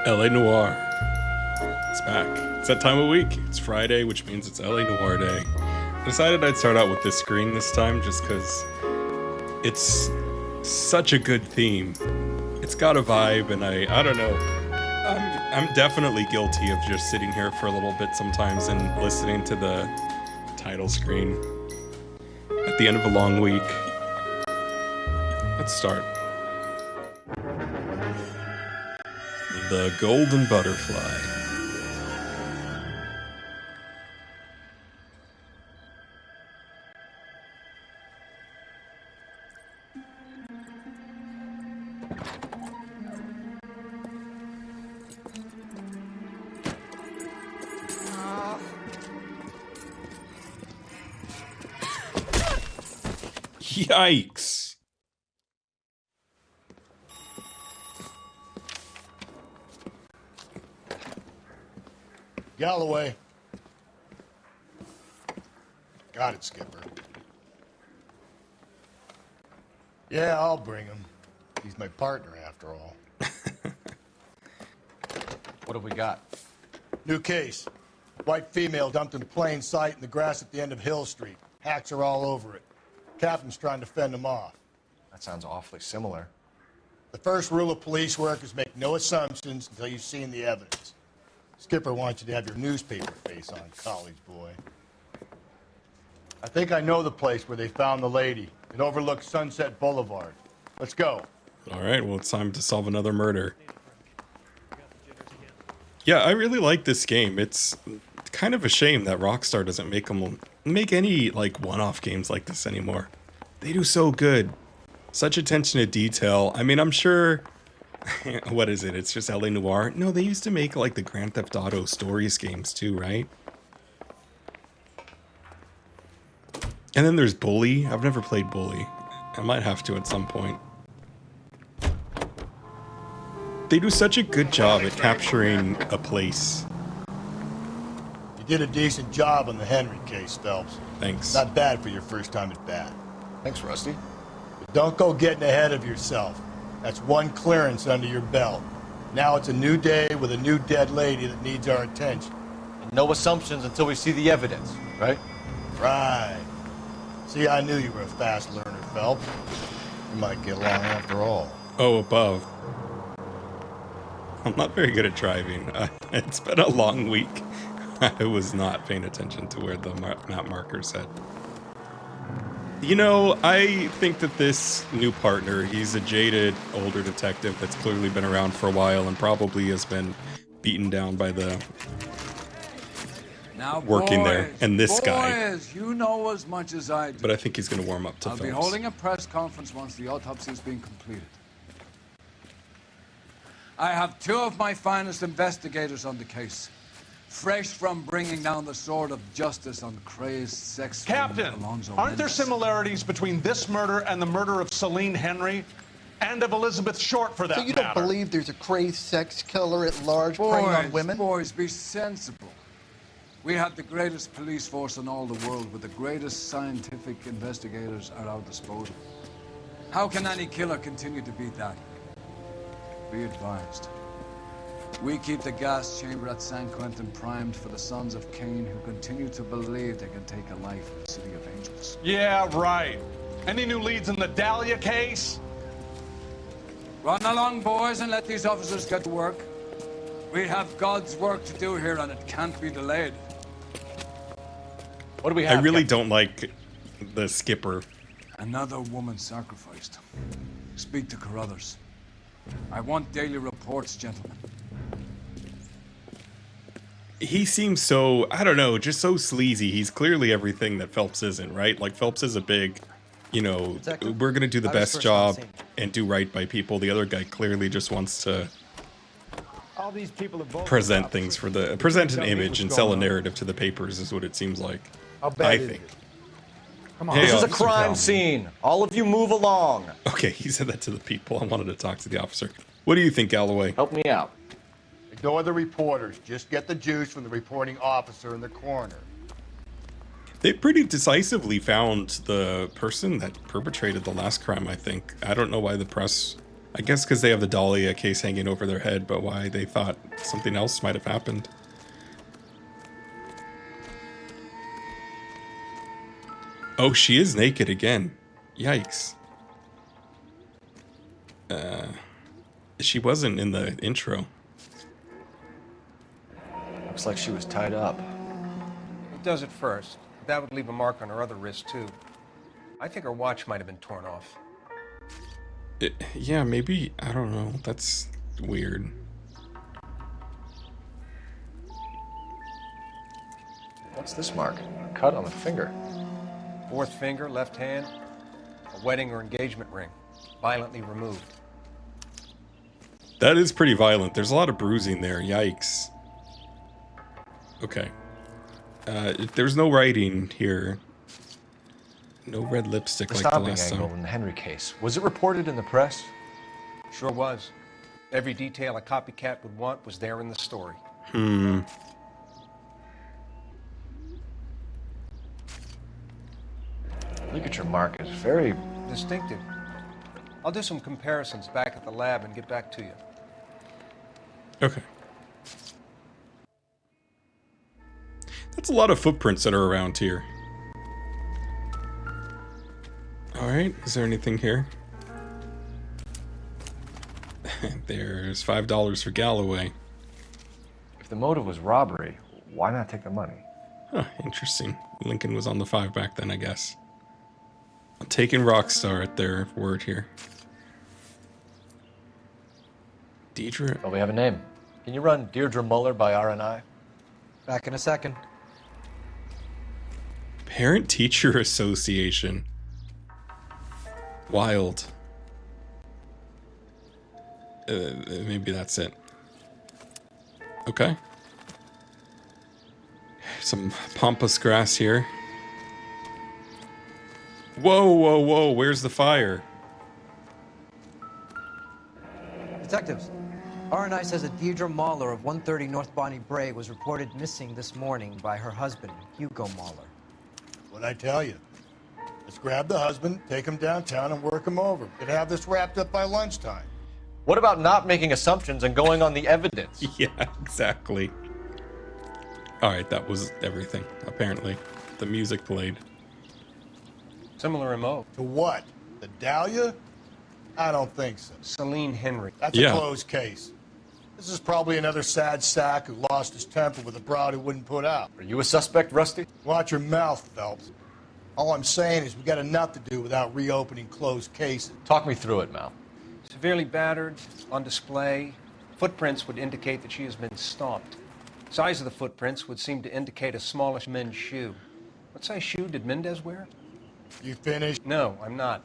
LA Noire. It's back. It's that time of week. It's Friday, which means it's LA Noire Day. I decided I'd start out with this screen this time just because it's such a good theme. It's got a vibe, and I don't know. I'm definitely guilty of just sitting here for a little bit sometimes and listening to the title screen at the end of a long week. Let's start. The Golden Butterfly. Yikes. Galloway. Got it, Skipper. Yeah, I'll bring him. He's my partner, after all. What have we got? New case. White female dumped in plain sight in the grass at the end of Hill Street. Hacks are all over it. Captain's trying to fend them off. That sounds awfully similar. The first rule of police work is make no assumptions until you've seen the evidence. Skipper wants you to have your newspaper face on, college boy. I think I know the place where they found the lady. It overlooks Sunset Boulevard. Let's go. All right, well, it's time to solve another murder. Yeah, I really like this game. It's kind of a shame that Rockstar doesn't make any like one-off games like this anymore. They do so good. Such attention to detail. I mean, I'm sure... what is it? It's just LA Noire? No, they used to make like the Grand Theft Auto Stories games too, right? And then there's Bully. I've never played Bully. I might have to at some point. They do such a good job at capturing a place. You did a decent job on the Henry case, Phelps. Thanks. Not bad for your first time at bat. Thanks, Rusty. But don't go getting ahead of yourself. That's one clearance under your belt. Now it's a new day with a new dead lady that needs our attention. And no assumptions until we see the evidence, right? Right. See, I knew you were a fast learner, Phelps. We might get along after all. Oh, above. I'm not very good at driving. It's been a long week. I was not paying attention to where the map marker said. You know, I think that this new partner, he's a jaded, older detective that's clearly been around for a while and probably has been beaten down by the working there. And this guy. You know as much as I do. But I think he's going to warm up to I'll Phelps. be holding a press conference once the autopsy has been completed. I have two of my finest investigators on the case. Fresh from bringing down the sword of justice on crazed sex Captain, aren't there similarities between this murder and the murder of Celine Henry and of Elizabeth Short, for that matter? So you matter? don't believe there's a crazed sex killer at large preying on women? Boys, be sensible. We have the greatest police force in all the world with the greatest scientific investigators at our disposal. How can any killer continue to beat that? Be advised. We keep the gas chamber at San Quentin primed for the sons of Cain who continue to believe they can take a life in the City of Angels. Yeah, right. Any new leads in the Dahlia case? Run along, boys, and let these officers get to work. We have God's work to do here, and it can't be delayed. What do we have? I really don't like the Skipper. Another woman sacrificed. Speak to Carruthers. I want daily reports, gentlemen. He seems so, I don't know, just so sleazy. He's clearly everything that Phelps isn't, right? Like, Phelps is a big, you know, we're going to do the best job and do right by people. The other guy clearly just wants to present things for the, present an image and sell a narrative to the papers is what it seems like. I think. Come on. This is a crime scene. All of you move along. Okay, he said that to the people. I wanted to talk to the officer. What do you think, Galloway? Help me out. Ignore the reporters. Just get the juice from the reporting officer in the coroner. They pretty decisively found the person that perpetrated the last crime, I think. I don't know why the press I guess because they have the Dahlia case hanging over their head, but why they thought something else might have happened. Oh, she is naked again. Yikes. She wasn't in the intro. Looks like she was tied up. It does at first. That would leave a mark on her other wrist, too. I think her watch might have been torn off. Yeah, maybe. I don't know. That's weird. What's this mark? A cut on the finger. Fourth finger, left hand. A wedding or engagement ring. Violently removed. That is pretty violent. There's a lot of bruising there. Yikes. Okay. There's no writing here. No red lipstick like the stopping last angle time. in the Henry case. Was it reported in the press? Sure was. Every detail a copycat would want was there in the story. Look at your mark. It's very... Distinctive. I'll do some comparisons back at the lab and get back to you. Okay. That's a lot of footprints that are around here. Alright, is there anything here? There's $5 for Galloway. If the motive was robbery, why not take the money? Huh, interesting. Lincoln was on the 5 back then, I guess. I'm taking Rockstar at their word here. Deidre. Oh, we have a name. Can you run Deidre Moller by RNI? Back in a second. Parent-Teacher Association. Wild. Maybe that's it. Okay. Some pampas grass here. Whoa, whoa, whoa, where's the fire? Detectives, RNI says that Deidre Moller of 130 North Bonnie Bray was reported missing this morning by her husband, Hugo Moller. What'd I tell you? Let's grab the husband, take him downtown, and work him over. Could have this wrapped up by lunchtime. What about not making assumptions and going on the evidence? Yeah, exactly. Alright, that was everything, apparently. The music played. Similar MO. To what? The Dahlia? I don't think so. Celine Henry. That's a closed case. This is probably another sad sack who lost his temper with a broad who wouldn't put out. Are you a suspect, Rusty? Watch your mouth, Phelps. All I'm saying is we got enough to do without reopening closed cases. Talk me through it, Mal. Severely battered, on display. Footprints would indicate that she has been stomped. Size of the footprints would seem to indicate a smallish men's shoe. What size shoe did Mendez wear? You finished? No, I'm not.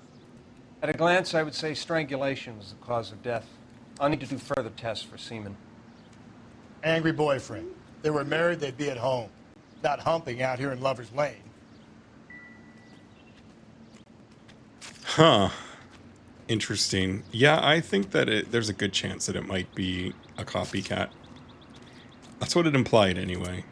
At a glance, I would say strangulation was the cause of death. I'll need to do further tests for semen. Angry boyfriend. If they were married, they'd be at home. Not humping out here in Lover's Lane. Huh. Interesting. Yeah, I think that there's a good chance that it might be a copycat. That's what it implied anyway.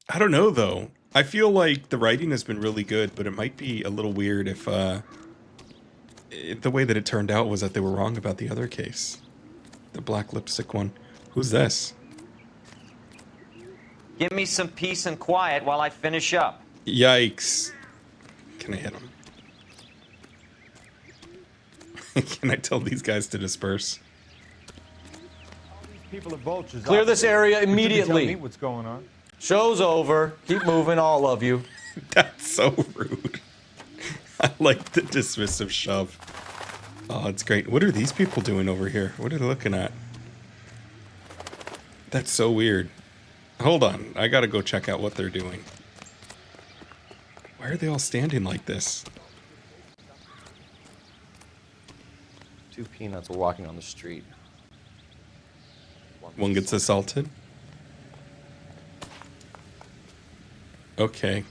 I don't know though. I feel like the writing has been really good, but it might be a little weird if the way that it turned out was that they were wrong about the other case. The black lipstick one. Who's this? Give me some peace and quiet while I finish up. Yikes. Can I hit him? Can I tell these guys to disperse? People are vultures. Clear this area immediately. Tell me what's going on. Show's over. Keep moving, all of you. That's so rude. I like the dismissive shove. Oh, it's great. What are these people doing over here? What are they looking at? That's so weird. Hold on. I gotta go check out what they're doing. Why are they all standing like this? Two peanuts were walking on the street. One gets assaulted? Okay.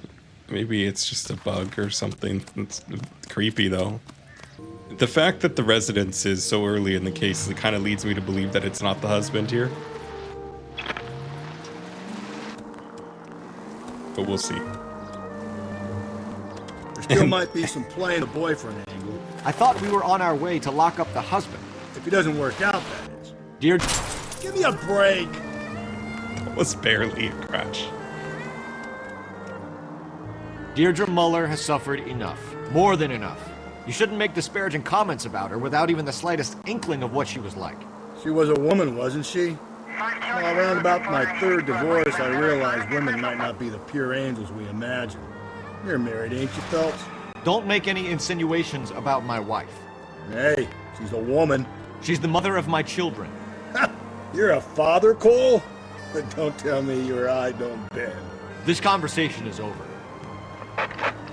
Maybe it's just a bug or something. It's creepy, though. The fact that the residence is so early in the case, it kind of leads me to believe that it's not the husband here. But we'll see. There's Still might be some playing the boyfriend angle. I thought we were on our way to lock up the husband. If it doesn't work out, that is. Dear... Give me a break! That was barely a crash. Deidre Moller has suffered enough. More than enough. You shouldn't make disparaging comments about her without even the slightest inkling of what she was like. She was a woman, wasn't she? Well, around about my third divorce, I realized women might not be the pure angels we imagine. You're married, ain't you, Phelps? Don't make any insinuations about my wife. Hey, she's a woman. She's the mother of my children. You're a father, Cole? But don't tell me your eye don't bend. This conversation is over.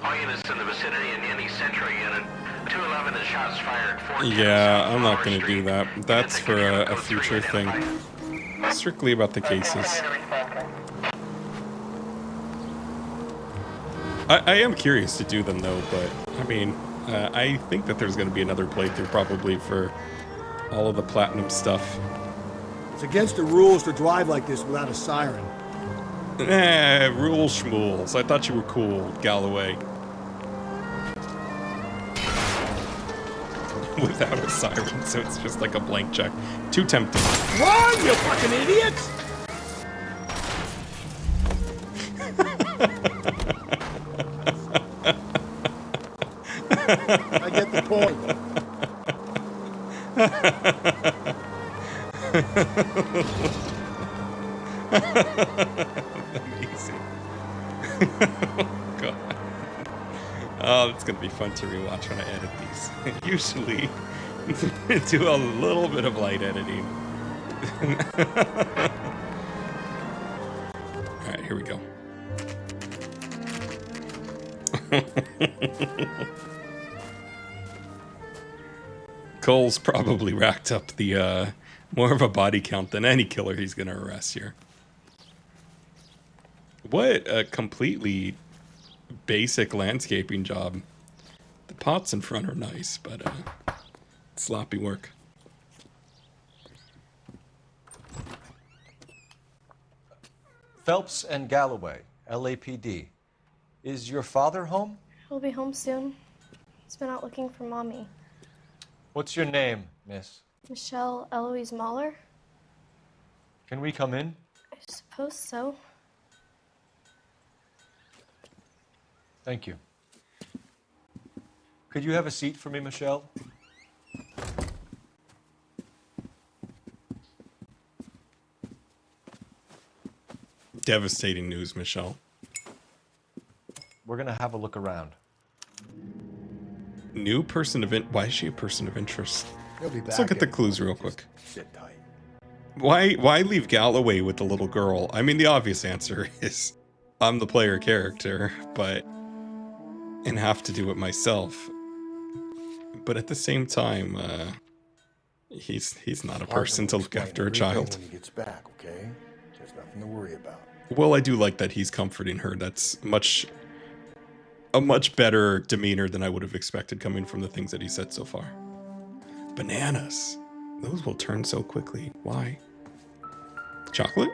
All units in the vicinity in any Century unit. 211 is shots fired. Yeah, I'm not going to do that. That's for a future thing. Strictly about the cases. I am curious to do them though, but I mean, I think that there's going to be another playthrough probably for all of the platinum stuff. It's against the rules to drive like this without a siren. Rule schmools. I thought you were cool, Galloway. Without a siren, so it's just like a blank check. Too tempting. Run, you fucking idiots! I get the point. Amazing. Oh, God. Oh, it's going to be fun to rewatch when I edit these. Usually, do a little bit of light editing. Alright, here we go. Cole's probably racked up the more of a body count than any killer he's gonna arrest here. What a completely basic landscaping job. The pots in front are nice, but sloppy work. Phelps and Galloway, LAPD. Is your father home? He'll be home soon. He's been out looking for Mommy. What's your name, miss? Michelle Eloise Moller? Can we come in? I suppose so. Thank you. Could you have a seat for me, Michelle? Devastating news, Michelle. We're gonna have a look around. New person of why is she a person of interest? He'll be back. Let's look at the clues real quick. Sit tight. Why leave Galloway with the little girl? I mean, the obvious answer is I'm the player character, and have to do it myself. But at the same time, he's not a person to look after a child. When he gets back, okay? There's nothing to worry about. Well, I do like that he's comforting her. That's a much better demeanor than I would have expected coming from the things that he said so far. Bananas. Those will turn so quickly. Why? Chocolate?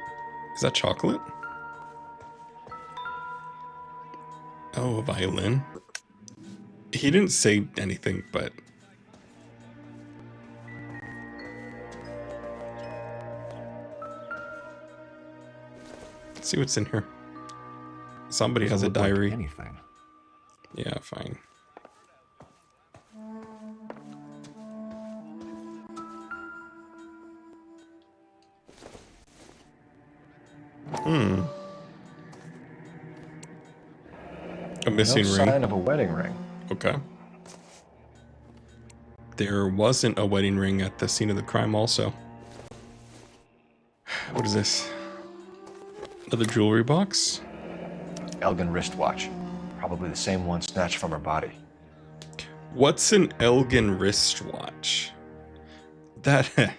Is that chocolate? Oh, a violin. He didn't say anything, but... Let's see what's in here. Somebody has a diary. Like anything. Yeah, fine. A missing No ring. sign of a wedding ring. Okay. There wasn't a wedding ring at the scene of the crime also. What is this? Another jewelry box? Elgin wristwatch. Probably the same one snatched from her body. What's an Elgin wristwatch? That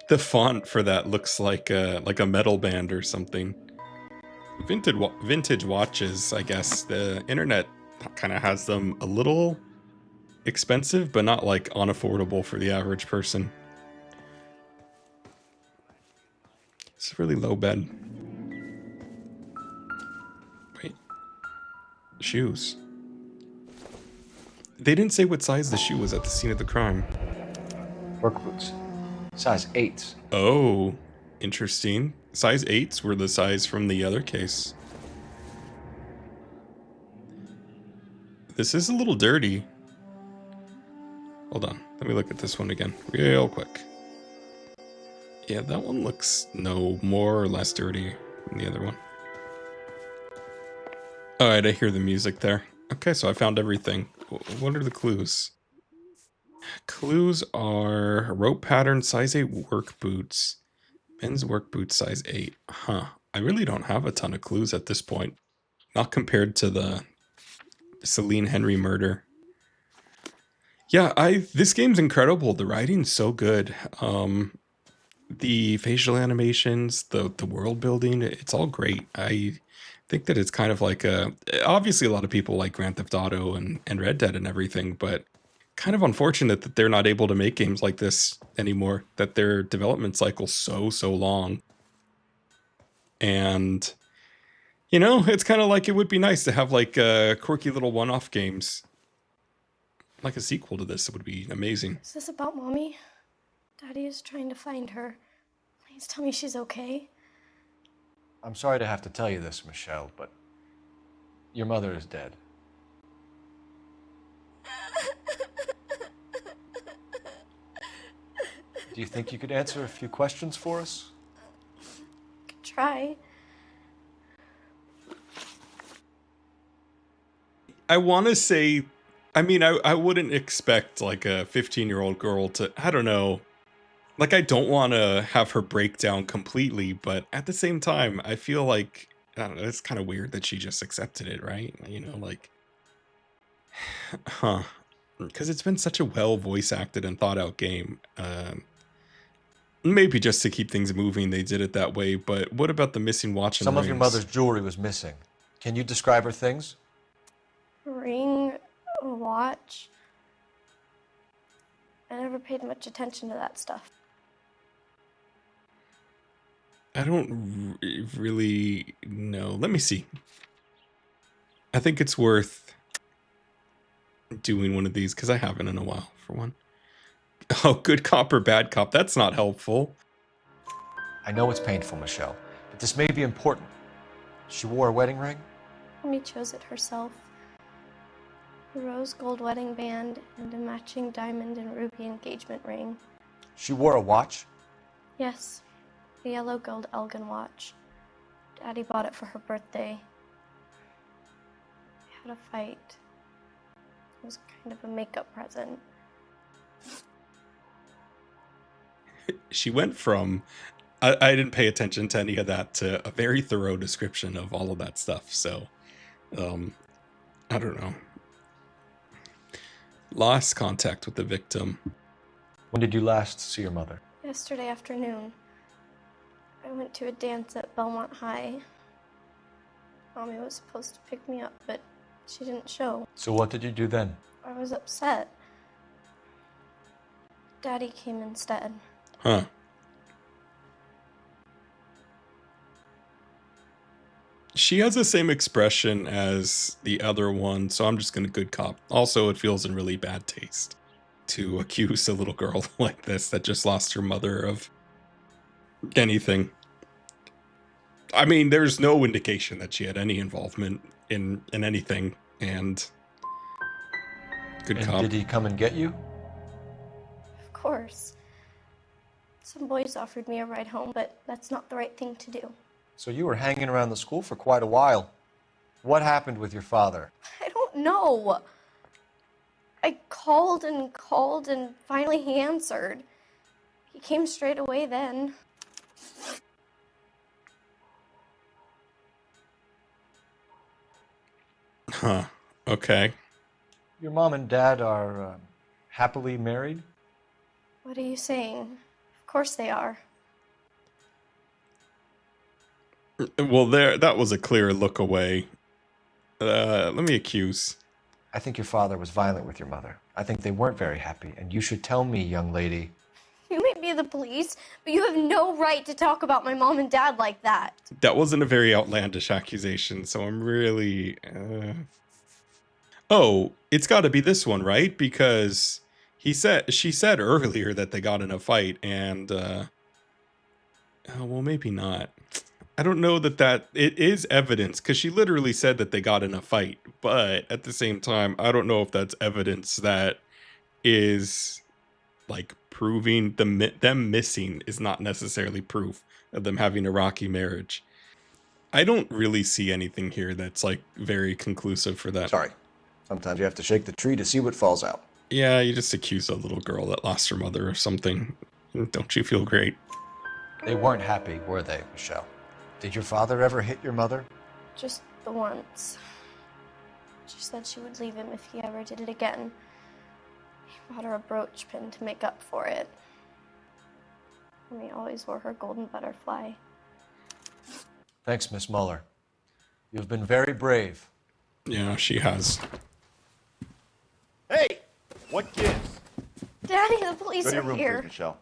the font for that looks like a metal band or something. Vintage watches, I guess. The internet kind of has them a little expensive, but not like unaffordable for the average person. It's a really low bed. Wait. Shoes. They didn't say what size the shoe was at the scene of the crime. Work boots. Size 8s. Oh, interesting. Size 8s were the size from the other case. This is a little dirty. Hold on. Let me look at this one again real quick. Yeah, that one looks no more or less dirty than the other one. Alright, I hear the music there. Okay, so I found everything. What are the clues? Clues are rope pattern, size 8 work boots. Men's work boots, size 8. Huh. I really don't have a ton of clues at this point. Not compared to the Celine Henry murder. Yeah, this game's incredible. The writing's so good. The facial animations, the world building, it's all great. I think that it's kind of like obviously a lot of people like Grand Theft Auto and Red Dead and everything, but kind of unfortunate that they're not able to make games like this anymore, that their development cycle's so long. And, you know, it's kind of like it would be nice to have like quirky little one-off games. Like a sequel to this, it would be amazing. Is this about Mommy? Daddy is trying to find her. Please tell me she's okay. I'm sorry to have to tell you this, Michelle, but your mother is dead. Do you think you could answer a few questions for us? Could try. I want to say, I mean, I wouldn't expect like a 15-year-old girl to, I don't know. Like, I don't want to have her break down completely, but at the same time, I feel like, I don't know, it's kind of weird that she just accepted it, right? You know, like, huh. Because it's been such a well voice acted and thought out game. Maybe just to keep things moving, they did it that way, but what about the missing watch and Some rings? of your mother's jewelry was missing. Can you describe her things? A ring, a watch. I never paid much attention to that stuff. I don't really know. Let me see. I think it's worth doing one of these because I haven't in a while, for one. Oh, good cop or bad cop? That's not helpful. I know it's painful, Michelle, but this may be important. She wore a wedding ring? Mommy chose it herself. A rose gold wedding band and a matching diamond and ruby engagement ring. She wore a watch? Yes, a yellow gold Elgin watch. Daddy bought it for her birthday. We had a fight. It was kind of a makeup present. She went from, I didn't pay attention to any of that, to a very thorough description of all of that stuff. So, I don't know. Lost contact with the victim. When did you last see your mother? Yesterday afternoon. I went to a dance at Belmont High. Mommy was supposed to pick me up, but she didn't show. So what did you do then? I was upset. Daddy came instead. Huh. She has the same expression as the other one, so I'm just gonna good cop. Also, it feels in really bad taste to accuse a little girl like this that just lost her mother of anything. I mean, there's no indication that she had any involvement in anything, and good cop. Did he come and get you? Of course. Some boys offered me a ride home, but that's not the right thing to do. So you were hanging around the school for quite a while. What happened with your father? I don't know. I called and finally he answered. He came straight away then. Huh. Okay. Your mom and dad are happily married? What are you saying? Of course they are. Well, that was a clear look away. Let me accuse. I think your father was violent with your mother. I think they weren't very happy, and you should tell me, young lady. You may be the police, but you have no right to talk about my mom and dad like that. That wasn't a very outlandish accusation, so I'm really... Oh, it's got to be this one, right? Because she said earlier that they got in a fight, and oh, well, maybe not. I don't know that it is evidence, because she literally said that they got in a fight, but at the same time, I don't know if that's evidence that is like proving them missing is not necessarily proof of them having a rocky marriage. I don't really see anything here that's like very conclusive for that. Sorry. Sometimes you have to shake the tree to see what falls out. Yeah, you just accuse a little girl that lost her mother or something. Don't you feel great? They weren't happy, were they, Michelle? Did your father ever hit your mother? Just the once. She said she would leave him if he ever did it again. He bought her a brooch pin to make up for it. And he always wore her golden butterfly. Thanks, Miss Moller. You've been very brave. Yeah, she has. Hey! What gives? Daddy, the police Go to your are room, here. please, Michelle.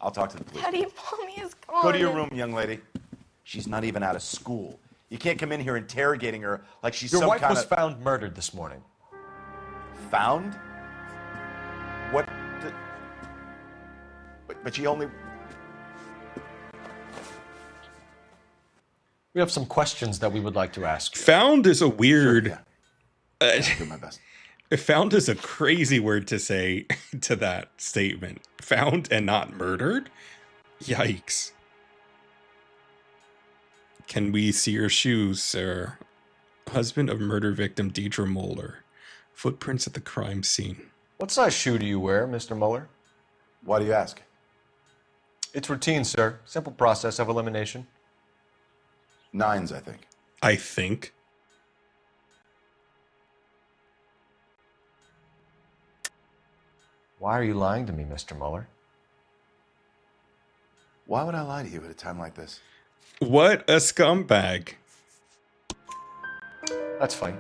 I'll talk to the police. Daddy, Mommy is gone. Go to your room, young lady. She's not even out of school. You can't come in here interrogating her like she's Your some wife kind was of... found murdered this morning. Found? What the... But she only... We have some questions that we would like to ask you. Found is a weird... Sure, yeah. I'll do my best. Found is a crazy word to say to that statement. Found and not murdered? Yikes. Can we see your shoes, sir? Husband of murder victim Deidre Moller. Footprints at the crime scene. What size shoe do you wear, Mr. Moller? Why do you ask? It's routine, sir. Simple process of elimination. 9s, I think. I think. Why are you lying to me, Mr. Moller? Why would I lie to you at a time like this? What a scumbag. That's fine.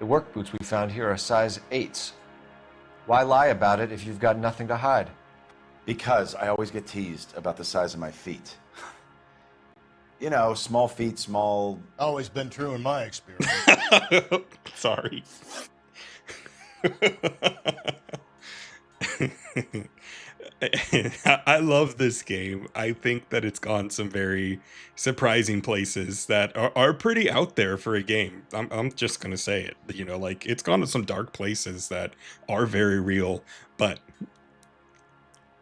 The work boots we found here are size 8s. Why lie about it if you've got nothing to hide? Because I always get teased about the size of my feet. You know, small feet, small... Always been true in my experience. Sorry. I love this game. I think that it's gone some very surprising places that are pretty out there for a game. I'm just gonna say it. You know, like it's gone to some dark places that are very real, but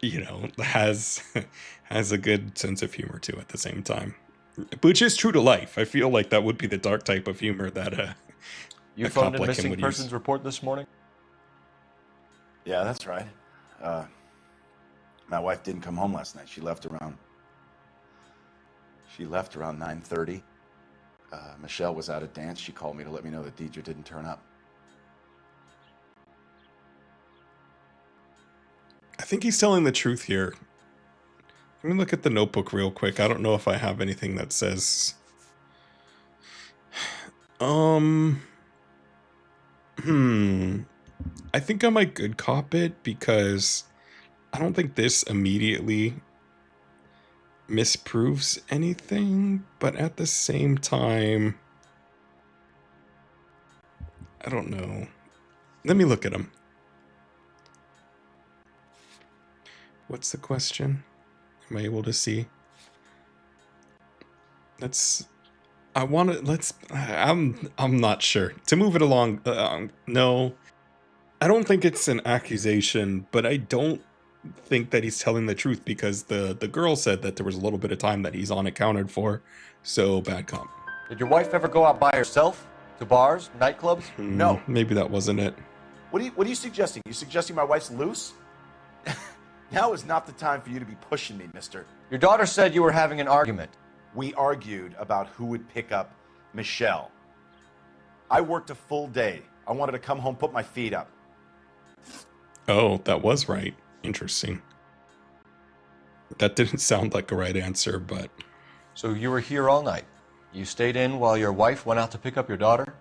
you know, has a good sense of humor too at the same time, which is true to life. I feel like that would be the dark type of humor that You a phoned cop a like him missing would persons use. report this morning? Yeah, that's right. My wife didn't come home last night. She left around 9:30. Michelle was out at dance. She called me to let me know that Deidre didn't turn up. I think he's telling the truth here. Let me look at the notebook real quick. I don't know if I have anything that says... I think I might good cop it because I don't think this immediately misproves anything, but at the same time, I don't know. Let me look at them. What's the question? Am I able to see? I'm not sure. To move it along, no. I don't think it's an accusation, but I don't think that he's telling the truth because the girl said that there was a little bit of time that he's unaccounted for, so bad cop. Did your wife ever go out by herself? To bars, nightclubs? No. Maybe that wasn't it. What are you suggesting? You suggesting my wife's loose? Now is not the time for you to be pushing me, mister. Your daughter said you were having an argument. We argued about who would pick up Michelle. I worked a full day. I wanted to come home, put my feet up. Oh, that was right. Interesting. That didn't sound like a right answer, but... So you were here all night. You stayed in while your wife went out to pick up your daughter?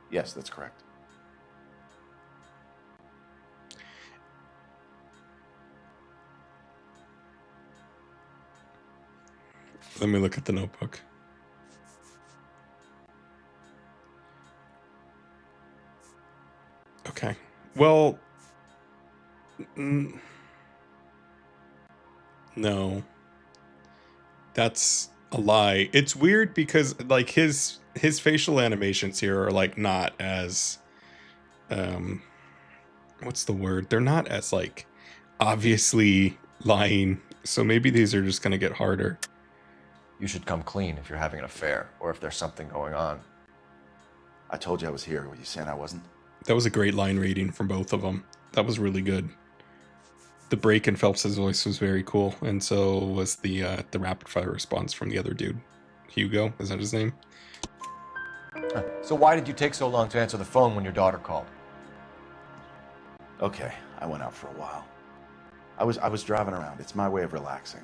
Yes, that's correct. Let me look at the notebook. Well, no. That's a lie. It's weird because like his facial animations here are like not as what's the word? They're not as like obviously lying. So maybe these are just gonna get harder. You should come clean if you're having an affair or if there's something going on. I told you I was here. Were you saying I wasn't? That was a great line reading from both of them. That was really good. The break in Phelps' voice was very cool, and so was the rapid fire response from the other dude. Hugo, is that his name? So why did you take so long to answer the phone when your daughter called? Okay, I went out for a while. I was driving around. It's my way of relaxing.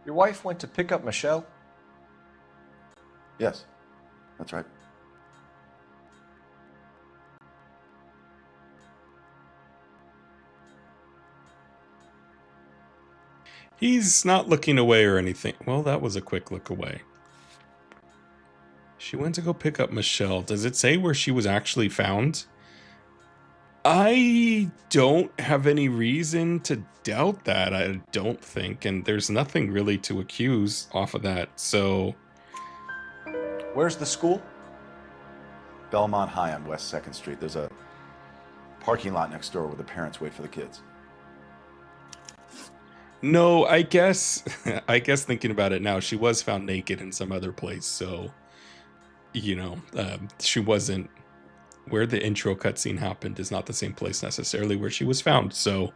Your wife went to pick up Michelle? Yes, that's right. He's not looking away or anything. Well, that was a quick look away. She went to go pick up Michelle. Does it say where she was actually found? I don't have any reason to doubt that, I don't think. And there's nothing really to accuse off of that, so... Where's the school? Belmont High on West 2nd Street. There's a parking lot next door where the parents wait for the kids. No, I guess thinking about it now, she was found naked in some other place, so, you know, she wasn't, where the intro cutscene happened is not the same place necessarily where she was found, so.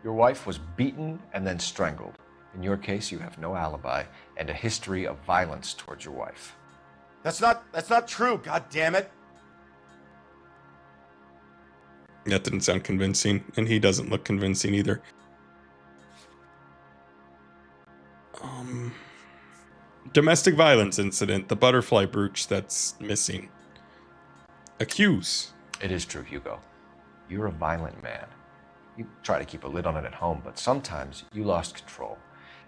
Your wife was beaten and then strangled. In your case, you have no alibi and a history of violence towards your wife. That's not true, god damn it. That didn't sound convincing, and he doesn't look convincing either. Domestic violence incident, the butterfly brooch that's missing. Accuse. It is true, Hugo. You're a violent man. You try to keep a lid on it at home, but sometimes you lost control.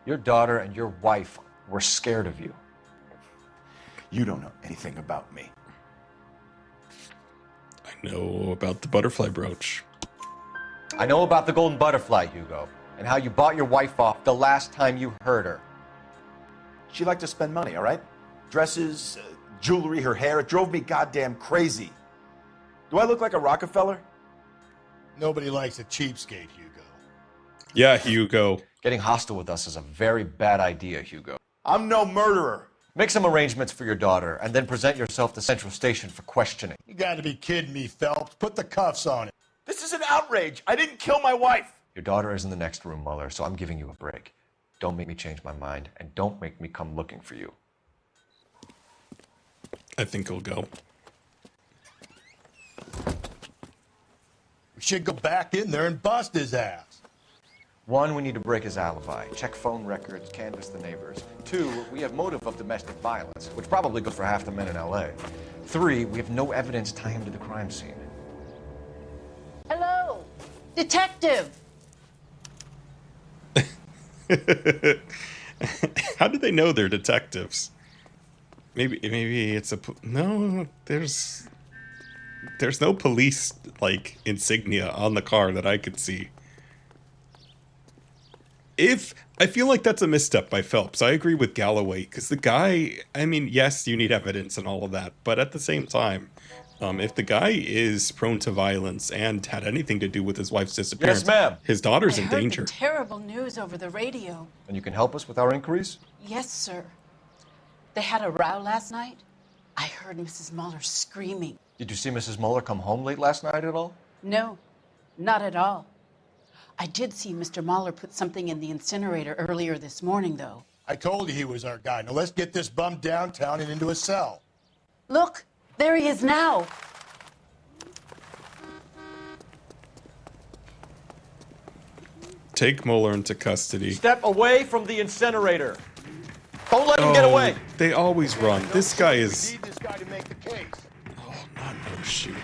Your daughter and your wife were scared of you. You don't know anything about me. I know about the butterfly brooch. I know about the golden butterfly, Hugo, and how you bought your wife off the last time you heard her. She liked to spend money, all right? Dresses, jewelry, her hair. It drove me goddamn crazy. Do I look like a Rockefeller? Nobody likes a cheapskate, Hugo. Yeah, Hugo. Getting hostile with us is a very bad idea, Hugo. I'm no murderer. Make some arrangements for your daughter, and then present yourself to Central Station for questioning. You gotta be kidding me, Phelps. Put the cuffs on it. This is an outrage. I didn't kill my wife. Your daughter is in the next room, Muller, so I'm giving you a break. Don't make me change my mind, and don't make me come looking for you. I think he'll go. We should go back in there and bust his ass. 1, we need to break his alibi. Check phone records, canvass the neighbors. 2, we have motive of domestic violence, which probably goes for half the men in LA. 3, we have no evidence tying him to the crime scene. Hello, detective. How do they know they're detectives? Maybe it's a no. There's no police like insignia on the car that I could see. If I feel like that's a misstep by Phelps, I agree with Galloway because the guy. I mean, yes, you need evidence and all of that, but at the same time, if the guy is prone to violence and had anything to do with his wife's disappearance, Yes, ma'am. his daughter's in I heard danger. the terrible news over the radio. And you can help us with our inquiries? Yes, sir. They had a row last night. I heard Mrs. Muller screaming. Did you see Mrs. Muller come home late last night at all? No, not at all. I did see Mr. Muller put something in the incinerator earlier this morning, though. I told you he was our guy. Now let's get this bum downtown and into a cell. Look, there he is now. Take Moller into custody. Step away from the incinerator. Don't let him get away. They always run. This guy We is. need this guy to make the case. Oh, not no shooting.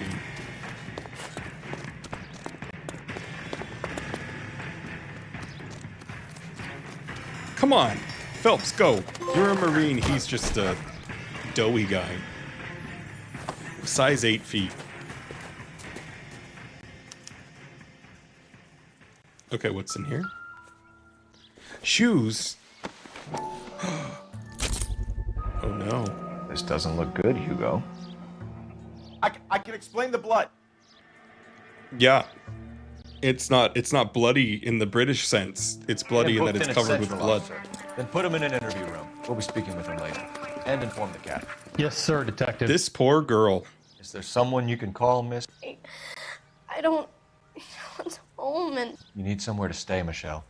Come on, Phelps, go. You're a Marine. He's just a doughy guy. Size 8 feet. Okay, what's in here? Shoes. Oh no. This doesn't look good, Hugo. I can explain the blood. Yeah. It's not bloody in the British sense. It's bloody in that it's covered with blood. Then put him in an interview room. We'll be speaking with him later. And inform the cat. Yes, sir, Detective. This poor girl. Is there someone you can call, miss? I don't want home and You need somewhere to stay, Michelle.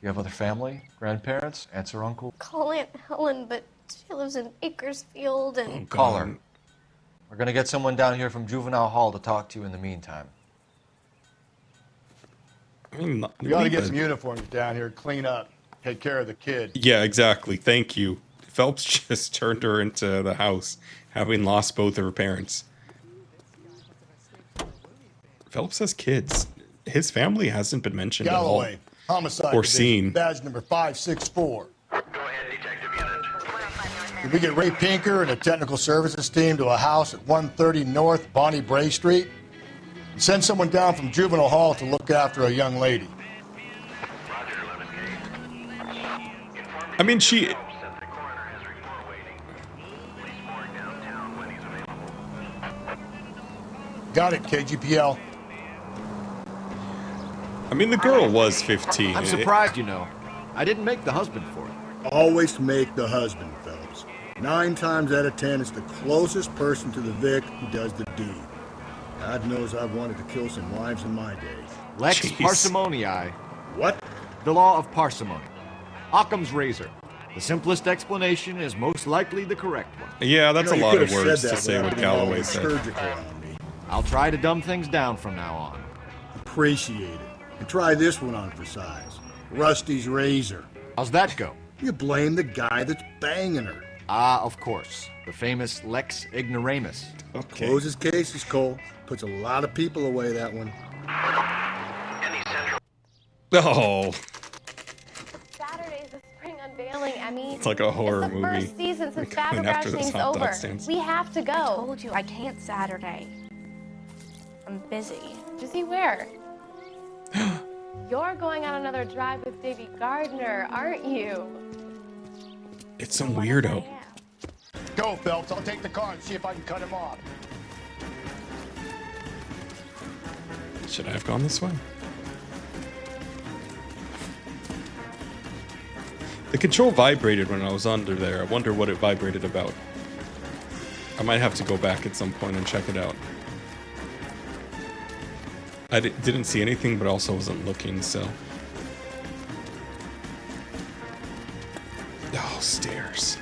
You have other family? Grandparents? Aunts or uncle? call Aunt Helen, but she lives in Bakersfield and Call her. We're gonna get someone down here from Juvenile Hall to talk to you in the meantime. I mean, We got to get some uniforms down here, clean up, take care of the kid. Yeah, exactly. Thank you. Phelps just turned her into the house, having lost both of her parents. Phelps has kids. His family hasn't been mentioned Galloway, at all. homicide Or division, seen. badge number 564. Did we get Ray Pinker and a technical services team to a house at 130 North Bonnie Bray Street? Send someone down from Juvenile Hall to look after a young lady. I mean, she... Got it, KGPL. I mean, the girl was 15. I'm surprised, you know. I didn't make the husband for it. Always make the husband, Phelps. 9 times out of 10, it's the closest person to the Vic who does the deed. God knows I've wanted to kill some wives in my day. Lex Jeez. parsimoniae. What? The law of parsimony. Occam's razor. The simplest explanation is most likely the correct one. Yeah, that's You know, a you lot of could've words said to that say without what being all Galloway said. liturgical on me. I'll try to dumb things down from now on. Appreciate it. And try this one on for size. Rusty's razor. How's that go? You blame the guy that's banging her. Ah, of course. The famous Lex ignoramus. Okay. Closes cases, Cole. Puts a lot of people away, that one. Oh, Saturday's the spring unveiling, Emmy. it's like a horror It's the movie. first season since Coming after this Fabergashing's hot dog over. stands. We have to go. I told you I can't Saturday. I'm busy. Busy where? You're going on another drive with Davy Gardner, aren't you? It's some weirdo. Go, Phelps. I'll take the car and see if I can cut him off. Should I have gone this way? The control vibrated when I was under there. I wonder what it vibrated about. I might have to go back at some point and check it out. I didn't see anything, but also wasn't looking, so... Oh, stairs.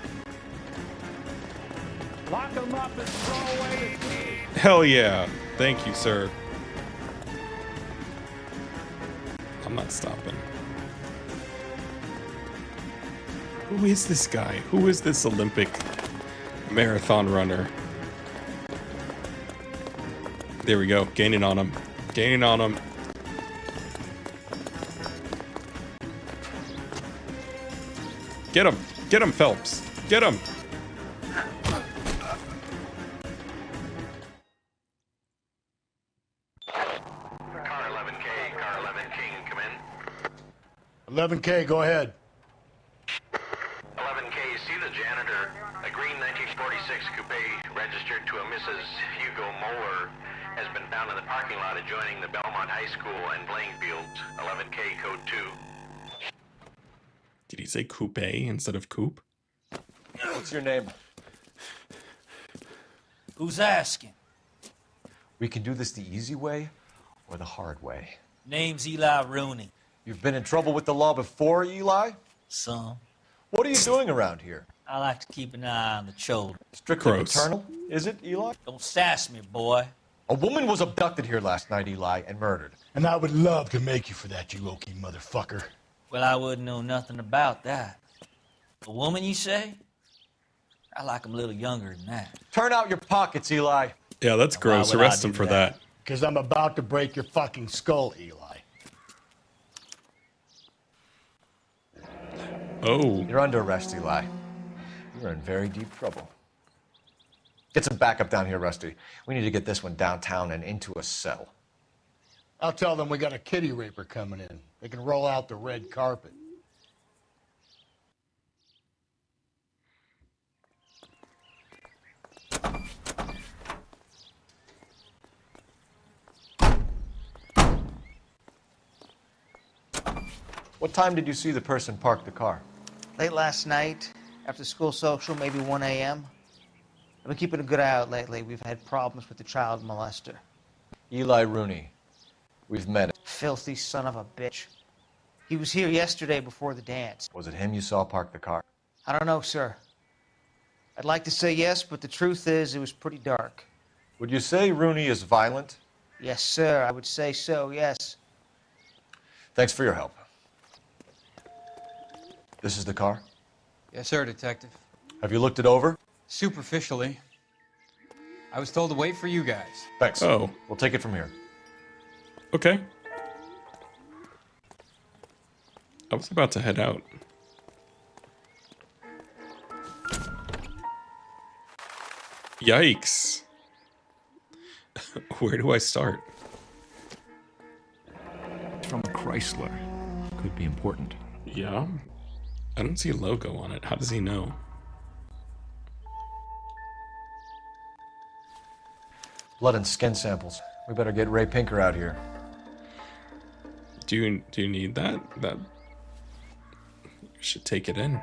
Lock them up and throw away. Hell yeah. Thank you, sir. I'm not stopping. Who is this guy? Who is this Olympic marathon runner? There we go. Gaining on him. Gaining on him. Get him. Get him, Phelps. Get him. Car 11K, come in. 11K, go ahead. 11K, see the janitor, a green 1946 coupe registered to a Mrs. Hugo Moller has been found in the parking lot adjoining the Belmont High School and playing fields. 11K, code 2. Did he say coupe instead of coupe? What's your name? Who's asking? We can do this the easy way or the hard way. Name's Eli Rooney. You've been in trouble with the law before, Eli? Some. What are you doing around here? I like to keep an eye on the children. Strictly Gross. maternal, is it, Eli? Don't sass me, boy. A woman was abducted here last night, Eli, and murdered. And I would love to make you for that, you Okie motherfucker. Well, I wouldn't know nothing about that. A woman, you say? I like 'em a little younger than that. Turn out your pockets, Eli. Yeah, that's gross. would I Arrest him do for that? that. Because I'm about to break your fucking skull, Eli. Oh. You're under arrest, Eli. You're in very deep trouble. Get some backup down here, Rusty. We need to get this one downtown and into a cell. I'll tell them we got a kitty raper coming in. They can roll out the red carpet. What time did you see the person park the car? Late last night, after school social, maybe 1 a.m. I've been keeping a good eye out lately. We've had problems with the child molester. Eli Rooney. We've met him. Filthy son of a bitch. He was here yesterday before the dance. Was it him you saw park the car? I don't know, sir. I'd like to say yes, but the truth is it was pretty dark. Would you say Rooney is violent? Yes, sir. I would say so, yes. Thanks for your help. This is the car? Yes, sir, Detective. Have you looked it over? Superficially. I was told to wait for you guys. Thanks. Oh. We'll take it from here. Okay. I was about to head out. Yikes. Where do I start? From Chrysler. Could be important. Yeah. I don't see a logo on it. How does he know? Blood and skin samples. We better get Ray Pinker out here. Do you need that? That should take it in.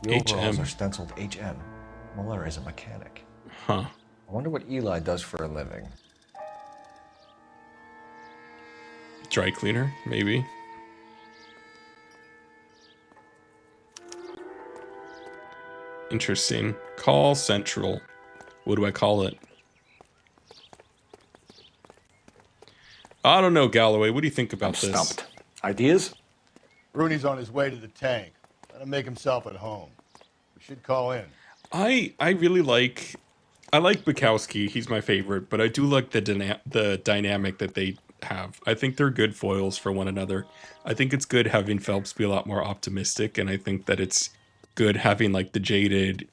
The overalls are stenciled HM. Muller is a mechanic. Huh. I wonder what Eli does for a living. Dry cleaner, maybe. Interesting. Call Central. What do I call it? I don't know, Galloway. What do you think about this? Stumped. Ideas? Rooney's on his way to the tank. Let him make himself at home. We should call in. I really like... I like Bukowski. He's my favorite. But I do like the dynamic that they have. I think they're good foils for one another. I think it's good having Phelps be a lot more optimistic. And I think that it's good having like the jaded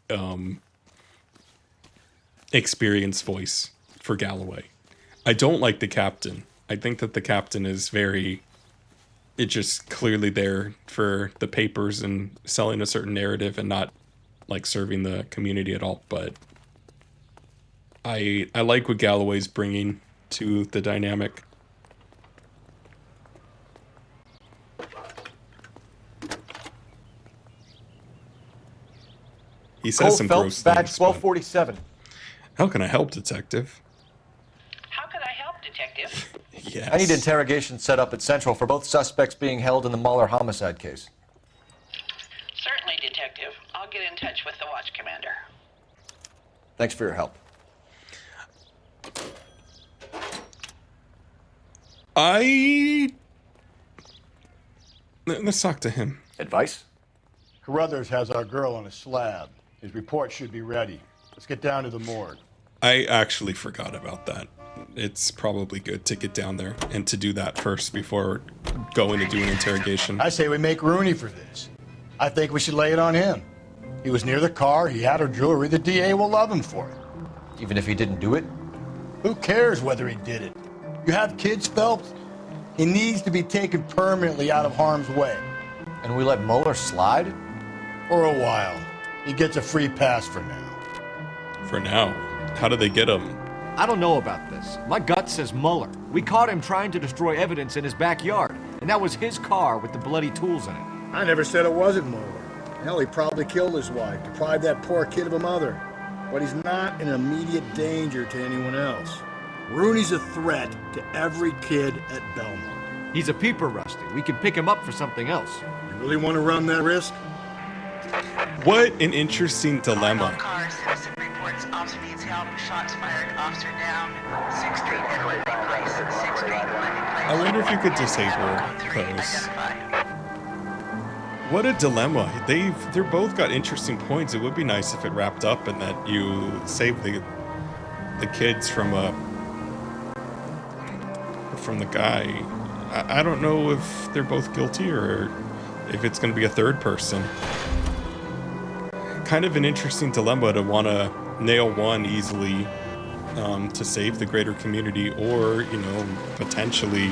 experienced voice for Galloway. I don't like the captain. I think that the captain is it's just clearly there for the papers and selling a certain narrative and not like serving the community at all. But I like what Galloway's bringing to the dynamic. He says Cole some Phelps, gross badge things. but 1247. How can I help, Detective? How can I help, Detective? Yes. I need interrogation set up at Central for both suspects being held in the Moller homicide case. Certainly, Detective. I'll get in touch with the watch commander. Thanks for your help. Let's talk to him. Advice? Carruthers has our girl on a slab. His report should be ready. Let's get down to the morgue. I actually forgot about that. It's probably good to get down there and to do that first before going to do an interrogation. I say we make Rooney for this. I think we should lay it on him. He was near the car. He had her jewelry. The DA will love him for it. Even if he didn't do it? Who cares whether he did it? You have kids, Phelps? He needs to be taken permanently out of harm's way. And we let Mueller slide? For a while. He gets a free pass for now. For now. How do they get him? I don't know about this. My gut says Mueller. We caught him trying to destroy evidence in his backyard, and that was his car with the bloody tools in it. I never said it wasn't Mueller. Hell, he probably killed his wife, deprived that poor kid of a mother. But he's not in immediate danger to anyone else. Rooney's a threat to every kid at Belmont. He's a peeper, Rusty. We can pick him up for something else. You really want to run that risk? What an interesting dilemma. Car, citizen reports officer needs help. Shots fired, officer down. 6th Street and Liberty Place. 6th Street and Liberty Place. I wonder if you could disable those. What a dilemma. They're both got interesting points. It would be nice if it wrapped up and that you saved the kids from the guy. I don't know if they're both guilty or if it's going to be a third person. kind of an interesting dilemma to want to nail one easily to save the greater community, or, you know, potentially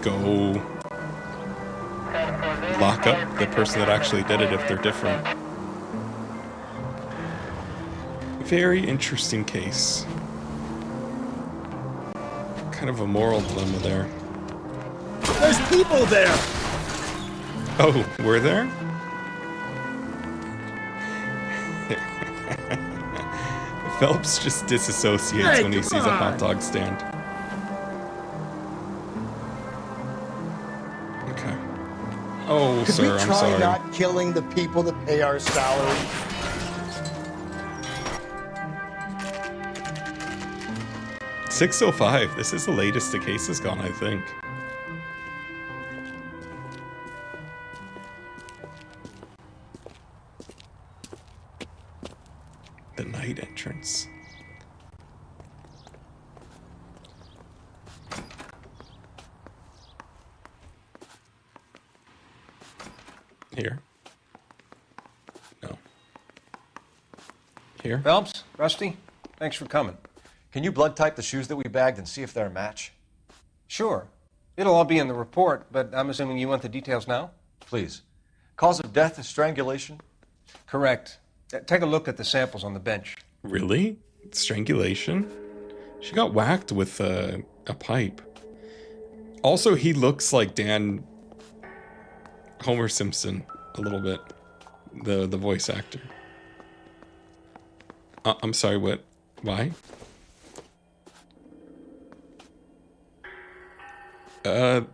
go lock up the person that actually did it if they're different. Very interesting case. Kind of a moral dilemma there. There's people there! Oh, were there? Phelps just disassociates when he sees a hot dog stand. Okay. Oh, Could sir, we I'm try sorry. not killing the people that pay our salary? $6:05. This is the latest the case has gone, I think. The night entrance. Here. No. Here. Phelps, Rusty, thanks for coming. Can you blood type the shoes that we bagged and see if they're a match? Sure. It'll all be in the report, but I'm assuming you want the details now? Please. Cause of death is strangulation? Correct. Take a look at the samples on the bench. Really? Strangulation? She got whacked with a pipe. Also, he looks like Homer Simpson a little bit. The voice actor. I'm sorry, what? Why?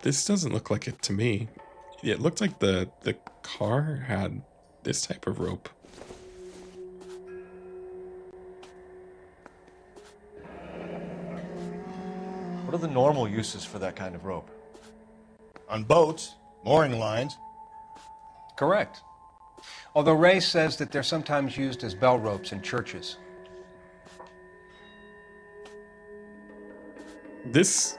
This doesn't look like it to me. It looked like the car had this type of rope. What are the normal uses for that kind of rope? On boats, mooring lines. Correct. Although Ray says that they're sometimes used as bell ropes in churches. This...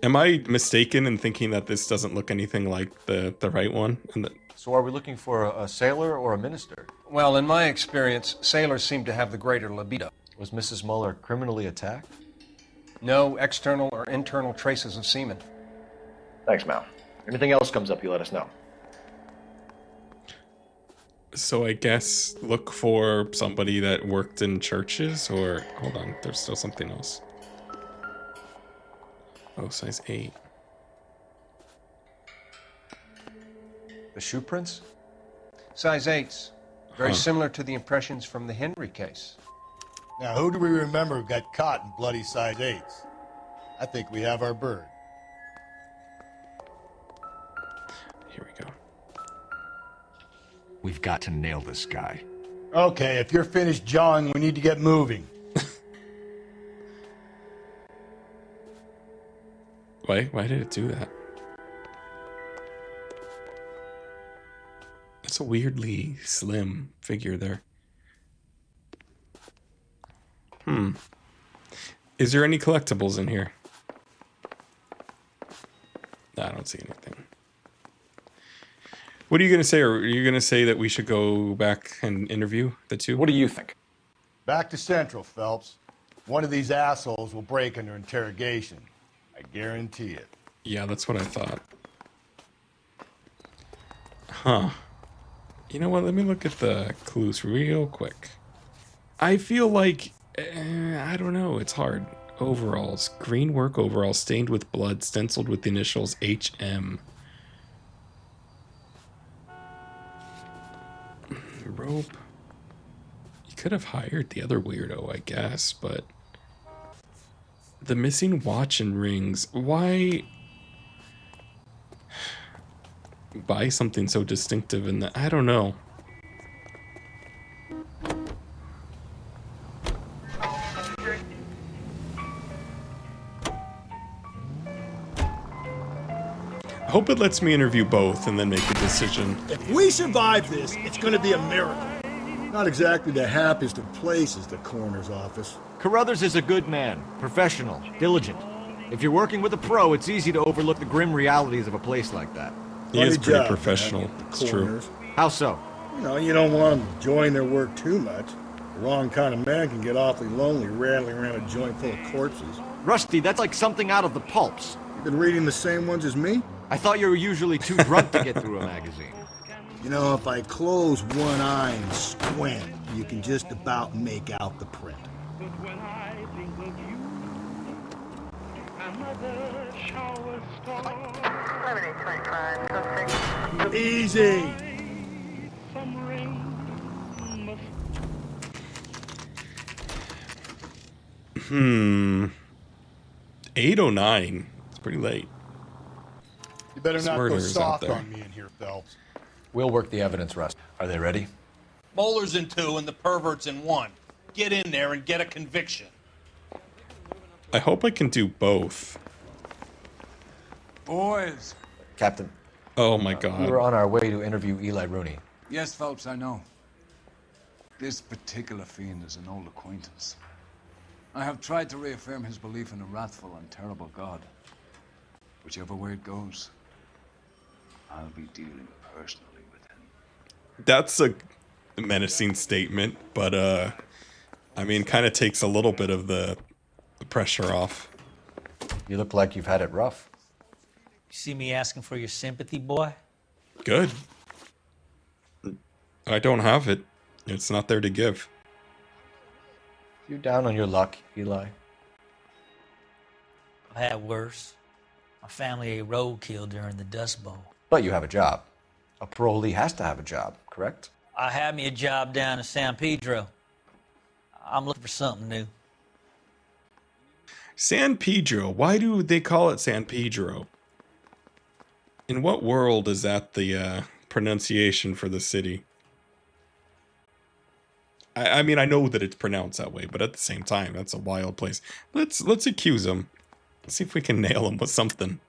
Am I mistaken in thinking that this doesn't look anything like the right one? So are we looking for a sailor or a minister? Well, in my experience, sailors seem to have the greater libido. Was Mrs. Moller criminally attacked? No external or internal traces of semen. Thanks, Mal. Anything else comes up, you let us know. So I guess look for somebody that worked in churches, or... Hold on, there's still something else. Oh, size 8. The shoe prints? Size 8s. Very similar to the impressions from the Henry case. Now, who do we remember got caught in bloody size 8s? I think we have our bird. Here we go. We've got to nail this guy. Okay, if you're finished jawing, we need to get moving. Why did it do that? That's a weirdly slim figure there. Is there any collectibles in here? No, I don't see anything. What are you going to say? Are you going to say that we should go back and interview the two? What do you think? Back to Central, Phelps. One of these assholes will break under interrogation. I guarantee it. Yeah, that's what I thought. Huh. You know what? Let me look at the clues real quick. I feel like... I don't know. It's hard. Overalls. Green work overalls stained with blood, stenciled with the initials HM. Rope. You could have hired the other weirdo, I guess, but... The missing watch and rings. Why... buy something so distinctive in that? I don't know. I hope it lets me interview both and then make a decision. If we survive this, it's going to be a miracle. Not exactly the happiest of places, the coroner's office. Carruthers is a good man, professional, diligent. If you're working with a pro, it's easy to overlook the grim realities of a place like that. He is Funny pretty job, professional. man, It's true. coroners. How so? You know, you don't want them enjoying their work too much. The wrong kind of man can get awfully lonely rattling around a joint full of corpses. Rusty, that's like something out of the pulps. You been reading the same ones as me? I thought you were usually too drunk to get through a magazine. You know, if I close one eye and squint, you can just about make out the print. Easy! Hmm. 8:09. It's pretty late. You better This not go murderer's out soft there. on me in here, Phelps. We'll work the evidence, Russ. Are they ready? Moller's in 2 and the pervert's in 1. Get in there and get a conviction. I hope I can do both. Boys. Captain. Oh my We god. were on our way to interview Eli Rooney. Yes, Phelps, I know. This particular fiend is an old acquaintance. I have tried to reaffirm his belief in a wrathful and terrible God. Whichever way it goes, I'll be dealing personally with him. That's a menacing statement, but I mean, kind of takes a little bit of the pressure off. You look like you've had it rough. You see me asking for your sympathy, boy? Good. I don't have it. It's not there to give. You down on your luck, Eli? I've had worse. My family ate roadkill during the Dust Bowl. But you have a job. A parolee has to have a job, correct? I had me a job down in San Pedro. I'm looking for something new. San Pedro. Why do they call it San Pedro? In what world is that the pronunciation for the city? I mean, I know that it's pronounced that way, but at the same time, that's a wild place. Let's accuse him. Let's see if we can nail him with something.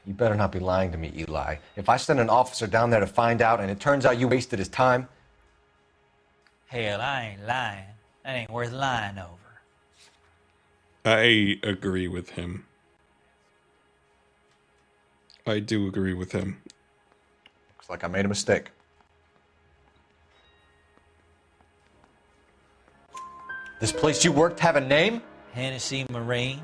You better not be lying to me, Eli. If I send an officer down there to find out and it turns out you wasted his time... Hell, I ain't lying. That ain't worth lying over. I agree with him. I do agree with him. Looks like I made a mistake. This place you worked have a name? Hennessy Marine.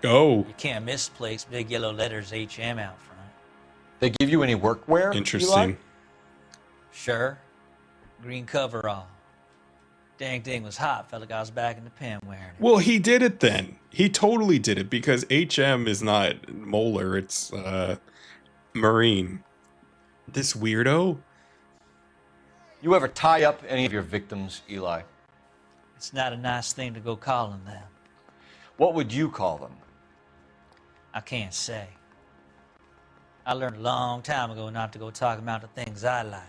Oh. You can't misplace big yellow letters HM out front. They give you any workwear? Interesting. Eli? Sure. Green coverall. Dang thing was hot. Felt like I was back in the pen wearing it. Well, he did it then. He totally did it because HM is not Moller. It's Marine. This weirdo. You ever tie up any of your victims, Eli? It's not a nice thing to go calling them. What would you call them? I can't say. I learned a long time ago not to go talking about the things I like.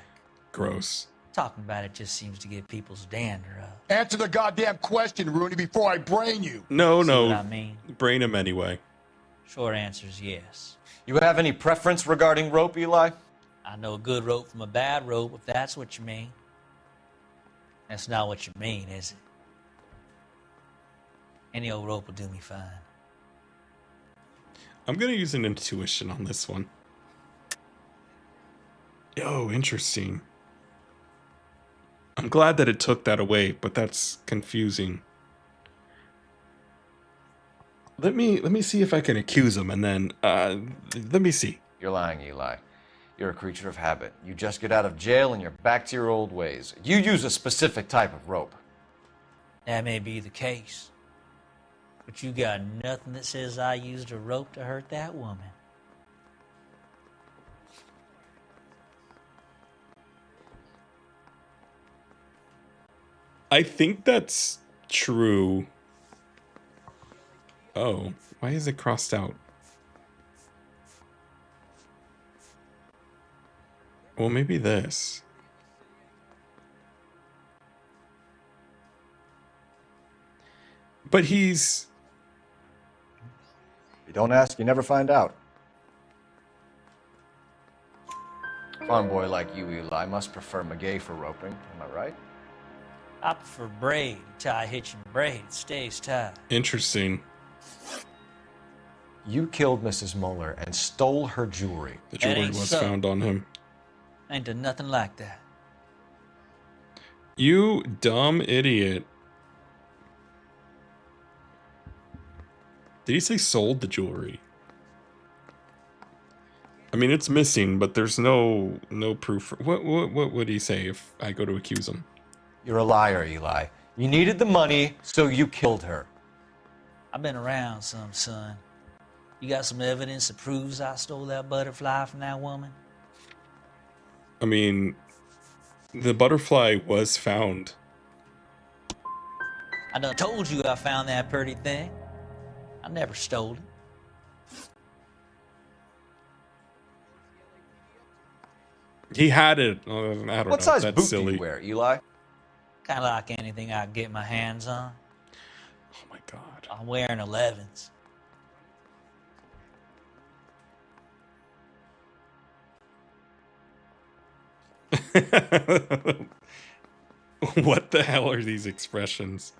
Gross. Talking about it just seems to get people's dander up. Answer the goddamn question, Rooney, before I brain you. No, See no. what I mean? Brain him anyway. Short answer is yes. You have any preference regarding rope, Eli? I know a good rope from a bad rope, if that's what you mean. That's not what you mean, is it? Any old rope will do me fine. I'm going to use an intuition on this one. Oh, interesting. I'm glad that it took that away, but that's confusing. Let me see if I can accuse him, and then let me see. You're lying, Eli. You're a creature of habit. You just get out of jail and you're back to your old ways. You use a specific type of rope. That may be the case. But you got nothing that says I used a rope to hurt that woman. I think that's true. Oh, why is it crossed out? Well, maybe this. But he's... You don't ask, you never find out. Farm boy like you, Eli, must prefer Magay for roping. Am I right? I prefer braid. Tie hitching braid. It stays tied. Interesting. You killed Mrs. Moller and stole her jewelry. The jewelry was found on him. Ain't done nothing like that. You dumb idiot. Did he say sold the jewelry? I mean, it's missing, but there's no proof. What would he say if I go to accuse him? You're a liar, Eli. You needed the money, so you killed her. I've been around some, son. You got some evidence that proves I stole that butterfly from that woman? I mean, the butterfly was found. I done told you I found that pretty thing. I never stole it. He had it. I don't know. What size That's boot silly. do you wear, Eli? Kind of like anything I can get my hands on. Oh my God. I'm wearing 11s. What the hell are these expressions?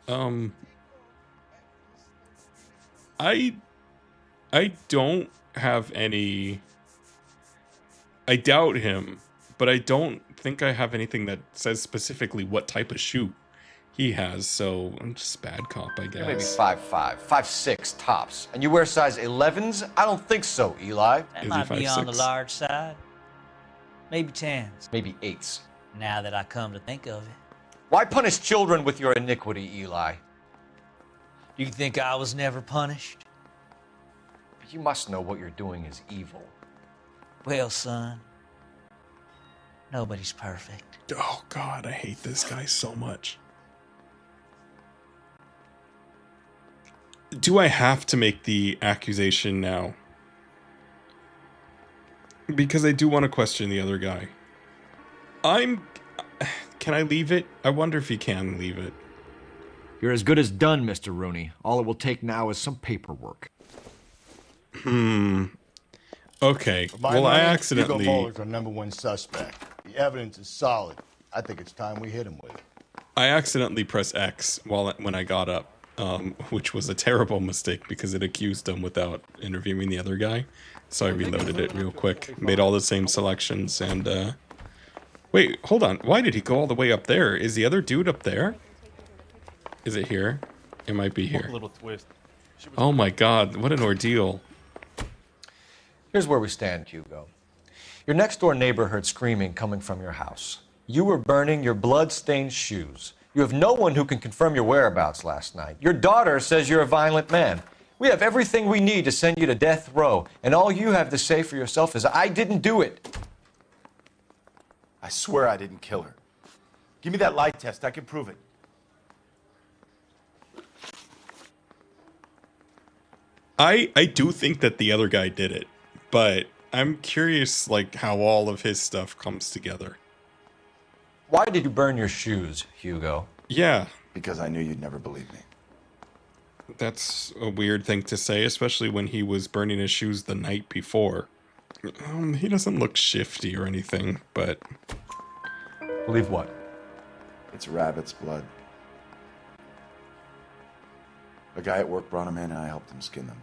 I don't have any. I doubt him, but I don't think I have anything that says specifically what type of shoe he has, so I'm just bad cop, I guess. You're maybe 5'5", 5'6", tops. And you wear size 11s? I don't think so, Eli. That might be on the large side. Maybe 10s. Maybe 8s. Now that I come to think of it. Why punish children with your iniquity, Eli? You think I was never punished? You must know what you're doing is evil. Well, son, nobody's perfect. Oh God, I hate this guy so much. Do I have to make the accusation now? Because I do want to question the other guy. Can I leave it? I wonder if he can leave it. You're as good as done, Mr. Rooney. All it will take now is some paperwork. Okay. My Well, I money, accidentally. Hugo Muller's our #1 suspect. The evidence is solid. I think it's time we hit him with it. I accidentally pressed X when I got up, which was a terrible mistake because it accused him without interviewing the other guy. So I reloaded it real quick, made all the same selections, and wait, hold on. Why did he go all the way up there? Is the other dude up there? Is it here? It might be here. Little twist. Oh my God, what an ordeal. Here's where we stand, Hugo. Your next-door neighbor heard screaming coming from your house. You were burning your blood-stained shoes. You have no one who can confirm your whereabouts last night. Your daughter says you're a violent man. We have everything we need to send you to death row, and all you have to say for yourself is, I didn't do it. I swear I didn't kill her. Give me that lie test. I can prove it. I do think that the other guy did it, but I'm curious, like, how all of his stuff comes together. Why did you burn your shoes, Hugo? Yeah. Because I knew you'd never believe me. That's a weird thing to say, especially when he was burning his shoes the night before. He doesn't look shifty or anything, but... Believe what? It's rabbit's blood. A guy at work brought him in and I helped him skin them.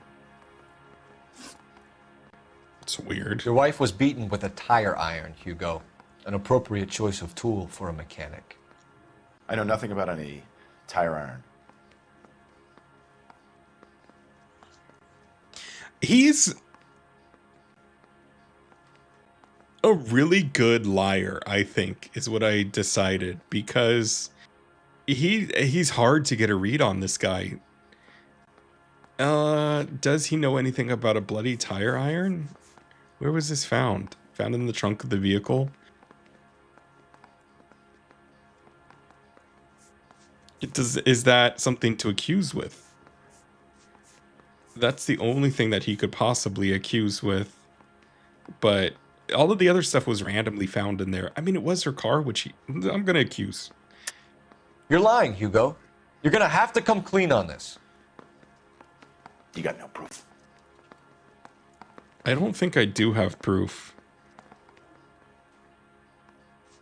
It's weird. Your wife was beaten with a tire iron, Hugo. An appropriate choice of tool for a mechanic. I know nothing about any tire iron. He's a really good liar, I think, is what I decided, because he's hard to get a read on, this guy. Does he know anything about a bloody tire iron? Where was this found? Found in the trunk of the vehicle? Is that something to accuse with? That's the only thing that he could possibly accuse with. But all of the other stuff was randomly found in there. I mean, it was her car, which I'm going to accuse. You're lying, Hugo. You're going to have to come clean on this. You got no proof. I don't think I do have proof.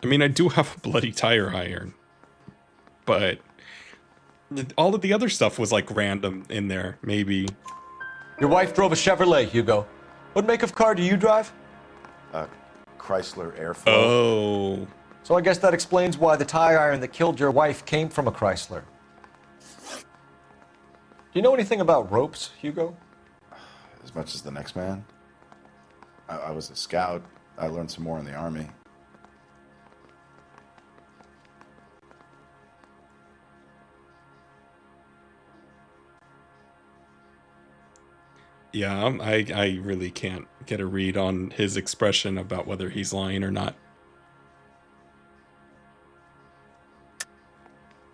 I mean, I do have a bloody tire iron. But all of the other stuff was like random in there, maybe. Your wife drove a Chevrolet, Hugo. What make of car do you drive? Chrysler Airflow. Oh. So I guess that explains why the tire iron that killed your wife came from a Chrysler. Do you know anything about ropes, Hugo? As much as the next man. I was a scout. I learned some more in the Army. Yeah, I really can't get a read on his expression about whether he's lying or not.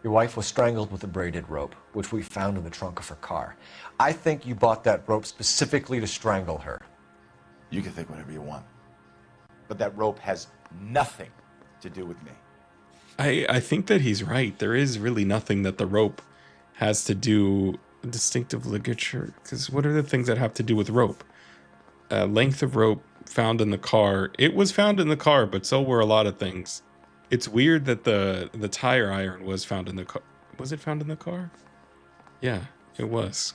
Your wife was strangled with a braided rope, which we found in the trunk of her car. I think you bought that rope specifically to strangle her. You can think whatever you want. But that rope has nothing to do with me. I think that he's right. There is really nothing that the rope has to do. Distinctive ligature, because what are the things that have to do with rope? Length of rope found in the car. It was found in the car, but so were a lot of things. It's weird that the tire iron was found in the car. Was it found in the car? Yeah, it was.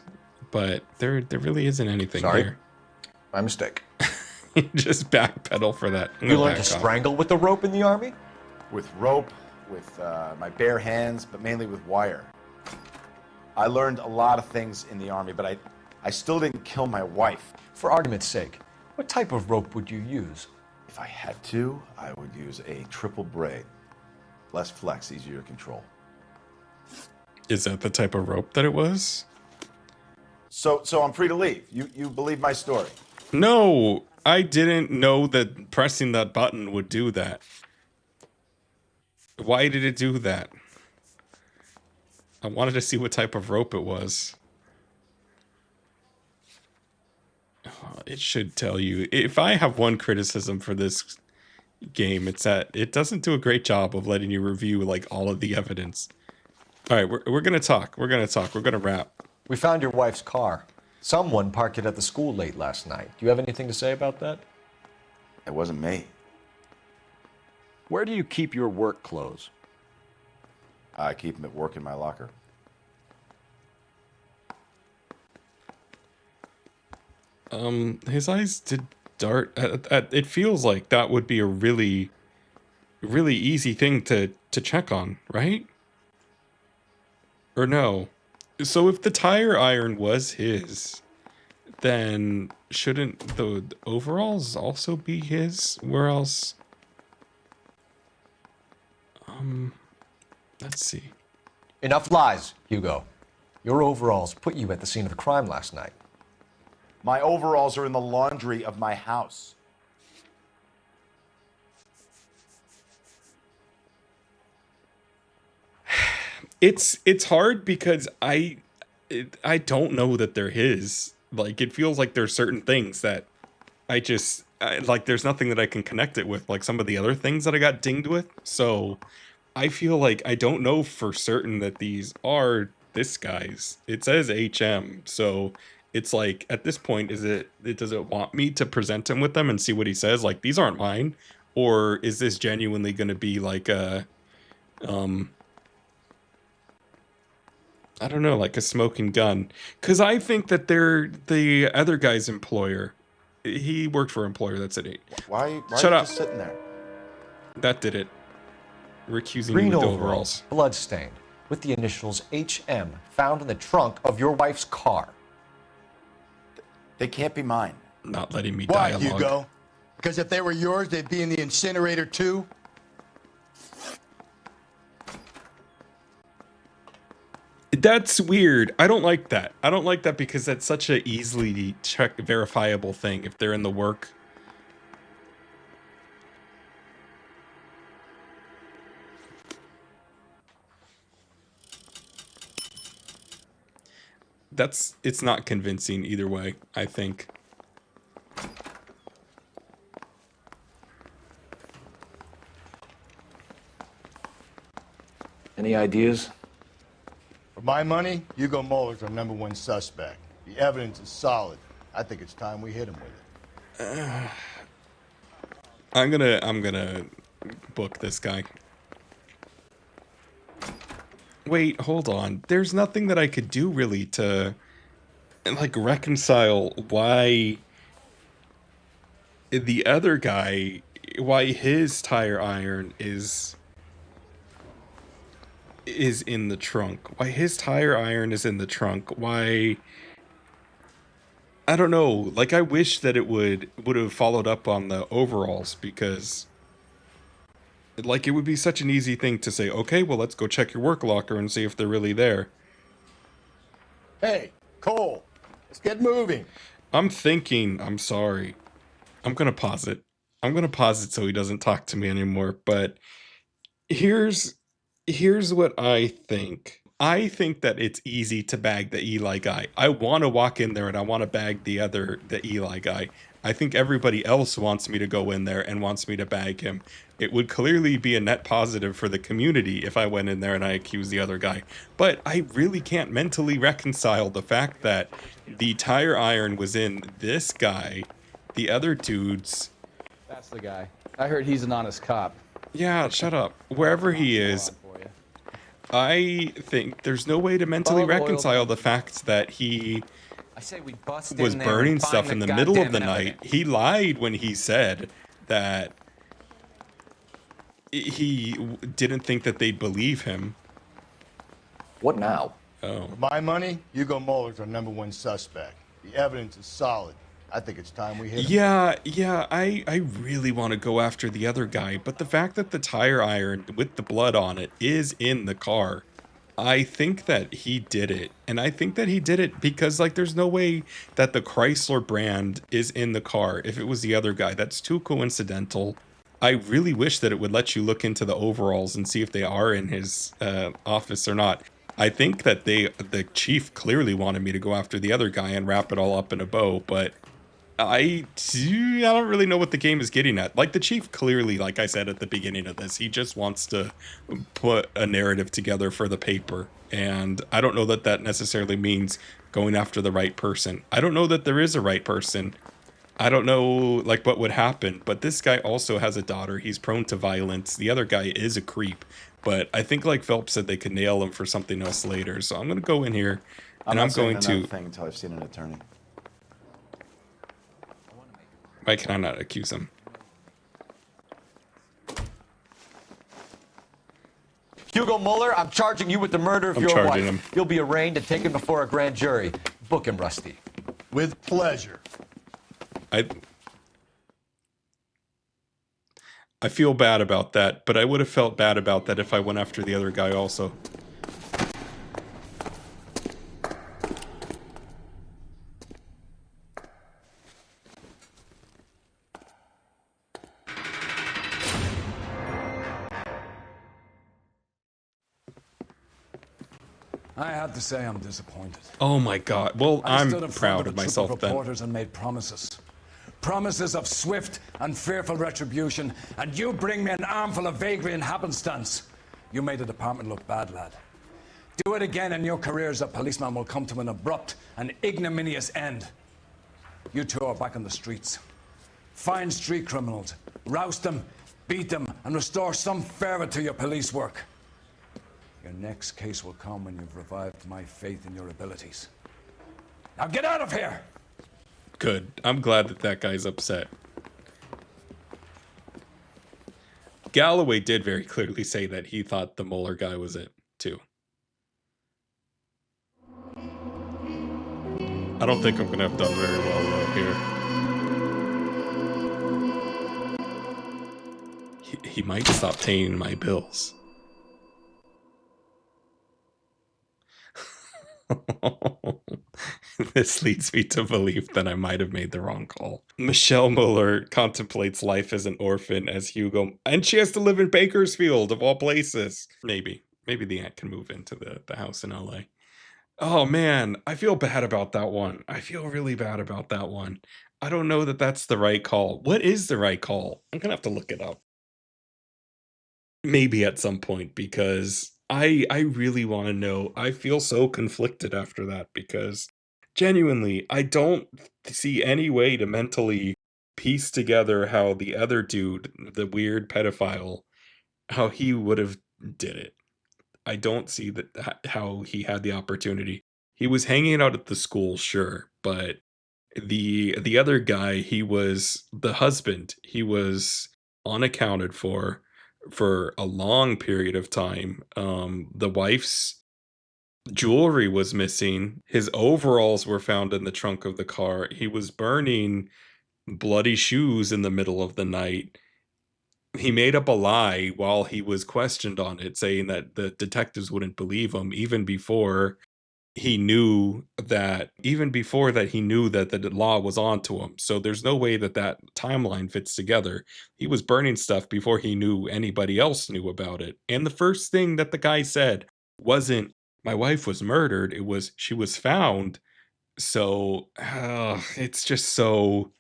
But there really isn't anything there. My mistake. Just backpedal for that. You learned to strangle with the rope in the Army? With rope, with my bare hands, but mainly with wire. I learned a lot of things in the Army, but I still didn't kill my wife. For argument's sake, what type of rope would you use? If I had to, I would use a triple braid. Less flex, easier to control. Is that the type of rope that it was? So I'm free to leave. You believe my story? No, I didn't know that pressing that button would do that. Why did it do that? I wanted to see what type of rope it was. Oh, it should tell you. If I have one criticism for this game, it's that it doesn't do a great job of letting you review like all of the evidence. All right, we're gonna talk. We're gonna wrap. We found your wife's car. Someone parked it at the school late last night. Do you have anything to say about that? It wasn't me. Where do you keep your work clothes? I keep them at work in my locker. His eyes did dart. It feels like that would be a really easy thing to check on, right? Or no? So if the tire iron was his, then shouldn't the overalls also be his? Where else? Let's see. Enough lies, Hugo. Your overalls put you at the scene of the crime last night. My overalls are in the laundry of my house. It's hard because I don't know that they're his. Like, it feels like there's certain things that like there's nothing that I can connect it with, like some of the other things that I got dinged with. So I feel like I don't know for certain that these are this guy's. It says HM, so it's like at this point, does it want me to present him with them and see what he says? Like, these aren't mine, or is this genuinely going to be like a I don't know, like a smoking gun? Because I think that they're the other guy's employer. He worked for an employer that's at 8. Why Shut are you up. just sitting there? That did it. We're accusing Green you with the overalls, overalls. bloodstained, with the initials HM found in the trunk of your wife's car. They can't be mine. Not letting me Why, dialogue. Hugo? Because if they were yours, they'd be in the incinerator too? That's weird. I don't like that. I don't like that because that's such a easily verifiable thing if they're in the work. It's not convincing either way, I think. Any ideas? For my money, Hugo Moller's our #1 suspect. The evidence is solid. I think it's time we hit him with it. I'm gonna book this guy. Wait, hold on. There's nothing that I could do really to, like, reconcile why the other guy, why his tire iron is in the trunk. Why his tire iron is in the trunk. Why, I don't know. Like, I wish that it would have followed up on the overalls, because like, it would be such an easy thing to say, okay, well, let's go check your work locker and see if they're really there. Hey, Cole, let's get moving. I'm sorry. I'm gonna pause it. I'm gonna pause it so he doesn't talk to me anymore, but here's what I think. I think that it's easy to bag the Eli guy. I want to walk in there and I want to bag the Eli guy. I think everybody else wants me to go in there and wants me to bag him. It would clearly be a net positive for the community if I went in there and I accused the other guy. But I really can't mentally reconcile the fact that the tire iron was in this guy, the other dudes. That's the guy. I heard he's an honest cop. Yeah, shut up. Wherever he is, I think there's no way to mentally reconcile the fact that he was burning stuff in the middle of the night. He lied when he said that he didn't think that they'd believe him. What now? Oh. For my money, Hugo Moller's our #1 suspect. The evidence is solid. I think it's time we hit him. Yeah, I really want to go after the other guy, but the fact that the tire iron with the blood on it is in the car, I think that he did it. And I think that he did it because, like, there's no way that the Chrysler brand is in the car if it was the other guy. That's too coincidental. I really wish that it would let you look into the overalls and see if they are in his office or not. I think that the chief clearly wanted me to go after the other guy and wrap it all up in a bow, but I don't really know what the game is getting at. Like, the chief clearly, like I said at the beginning of this, he just wants to put a narrative together for the paper. And I don't know that that necessarily means going after the right person. I don't know that there is a right person. I don't know, like, what would happen. But this guy also has a daughter. He's prone to violence. The other guy is a creep. But I think, like Phelps said, they could nail him for something else later. So I'm going to go in here, and I'm going to... thing until I've seen an attorney. Why can I not accuse him? Hugo Moller, I'm charging you with the murder of your wife. Him. You'll be arraigned and taken before a grand jury. Book him, Rusty. With pleasure. I feel bad about that, but I would have felt bad about that if I went after the other guy also. I have to say I'm disappointed. Oh my God. Well, I I'm stood in front proud of of a troop myself then. reporters and made promises. Promises of swift and fearful retribution, and you bring me an armful of vagary and happenstance. You made the department look bad, lad. Do it again and your career as a policeman will come to an abrupt and ignominious end. You two are back on the streets. Find street criminals, roust them, beat them, and restore some fervor to your police work. Your next case will come when you've revived my faith in your abilities. Now get out of here! Good. I'm glad that that guy's upset. Galloway did very clearly say that he thought the Moller guy was it, too. I don't think I'm going to have done very well here. He might stop paying my bills. This leads me to believe that I might have made the wrong call. Michelle Moller contemplates life as an orphan as Hugo, and she has to live in Bakersfield, of all places. Maybe the aunt can move into the house in LA. Oh man, I feel bad about that one. I feel really bad about that one. I don't know that that's the right call. What is the right call? I'm gonna have to look it up. Maybe at some point, because I really want to know. I feel so conflicted after that, because genuinely, I don't see any way to mentally piece together how the other dude, the weird pedophile, how he would have did it. I don't see that how he had the opportunity. He was hanging out at the school, sure, but the other guy, he was the husband. He was unaccounted for a long period of time. The wife's jewelry was missing. His overalls were found in the trunk of the car. He was burning bloody shoes in the middle of the night. He made up a lie while he was questioned on it, saying that the detectives wouldn't believe him even before that he knew that the law was onto him. So there's no way that that timeline fits together. He was burning stuff before he knew anybody else knew about it. And the first thing that the guy said wasn't, my wife was murdered. It was, she was found. So it's just so,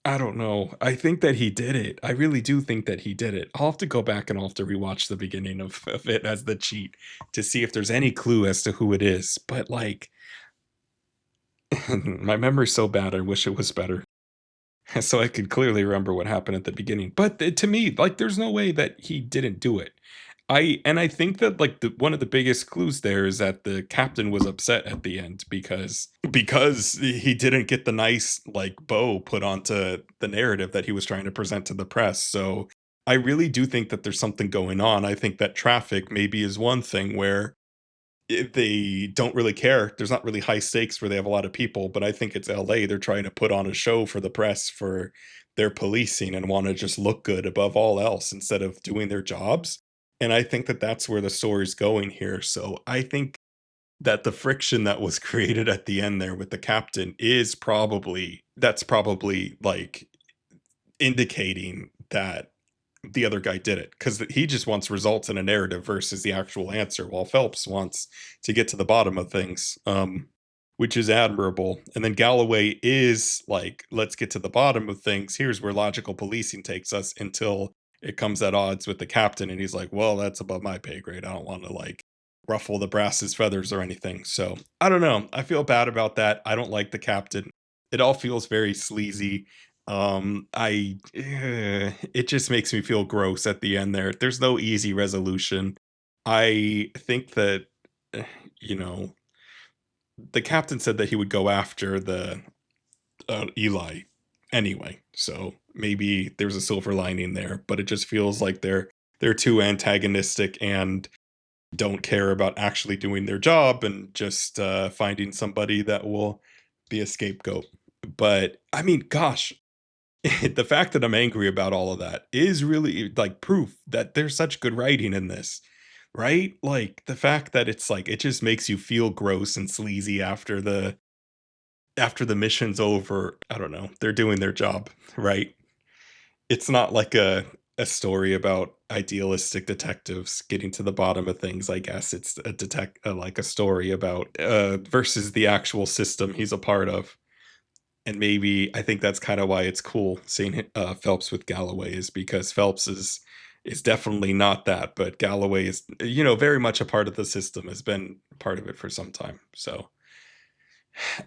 I don't know. I think that he did it. I really do think that he did it. I'll have to go back and I'll have to rewatch the beginning of it as the cheat to see if there's any clue as to who it is. But like, my memory's so bad, I wish it was better. So I could clearly remember what happened at the beginning. But to me, like, there's no way that he didn't do it. I think that like one of the biggest clues there is that the captain was upset at the end because he didn't get the nice like bow put onto the narrative that he was trying to present to the press. So I really do think that there's something going on. I think that traffic maybe is one thing where they don't really care. There's not really high stakes where they have a lot of people, but I think it's LA. They're trying to put on a show for the press for their policing and want to just look good above all else instead of doing their jobs. And I think that that's where the story's going here. So I think that the friction that was created at the end there with the captain is probably like indicating that the other guy did it, because he just wants results in a narrative versus the actual answer, while Phelps wants to get to the bottom of things, which is admirable. And then Galloway is like, let's get to the bottom of things. Here's where logical policing takes us, until it comes at odds with the captain, and he's like, well, that's above my pay grade. I don't want to like ruffle the brass's feathers or anything. So I don't know. I feel bad about that. I don't like the captain. It all feels very sleazy. It just makes me feel gross at the end there. There's no easy resolution. I think that, you know, the captain said that he would go after the Eli anyway. So maybe there's a silver lining there, but it just feels like they're too antagonistic and don't care about actually doing their job and just finding somebody that will be a scapegoat. But I mean, gosh, the fact that I'm angry about all of that is really like proof that there's such good writing in this, right? Like the fact that it's like, it just makes you feel gross and sleazy after the mission's over. I don't know. They're doing their job, right? It's not like a story about idealistic detectives getting to the bottom of things. I guess it's like a story about versus the actual system he's a part of. And maybe I think that's kind of why it's cool seeing Phelps with Galloway, is because Phelps is definitely not that, but Galloway is, you know, very much a part of the system, has been part of it for some time. So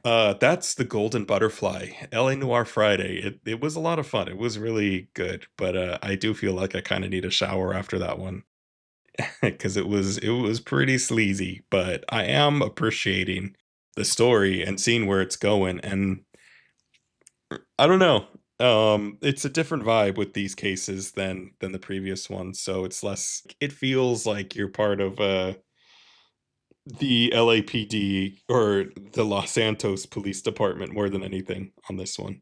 that's The Golden Butterfly, LA Noire Friday. It was a lot of fun. It was really good, but I do feel like I kind of need a shower after that one because it was pretty sleazy. But I am appreciating the story and seeing where it's going, and I don't know. It's a different vibe with these cases than the previous ones, so it's less. It feels like you're part of the LAPD or the Los Santos Police Department more than anything on this one.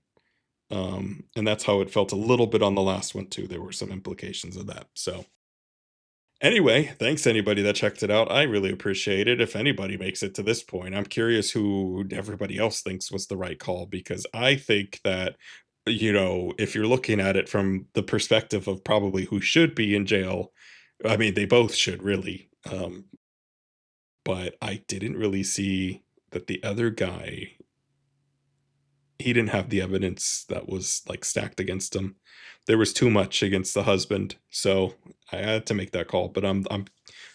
And that's how it felt a little bit on the last one too. There were some implications of that. So anyway, thanks anybody that checked it out. I really appreciate it. If anybody makes it to this point, I'm curious who everybody else thinks was the right call, because I think that, you know, if you're looking at it from the perspective of probably who should be in jail, I mean, they both should really. But I didn't really see that the other guy, he didn't have the evidence that was like stacked against him. There was too much against the husband, so I had to make that call. But I'm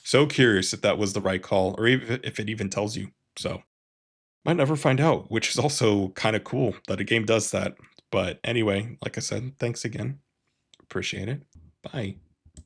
so curious if that was the right call, or even if it even tells you. So might never find out, which is also kind of cool that a game does that. But anyway, like I said, thanks again. Appreciate it. Bye.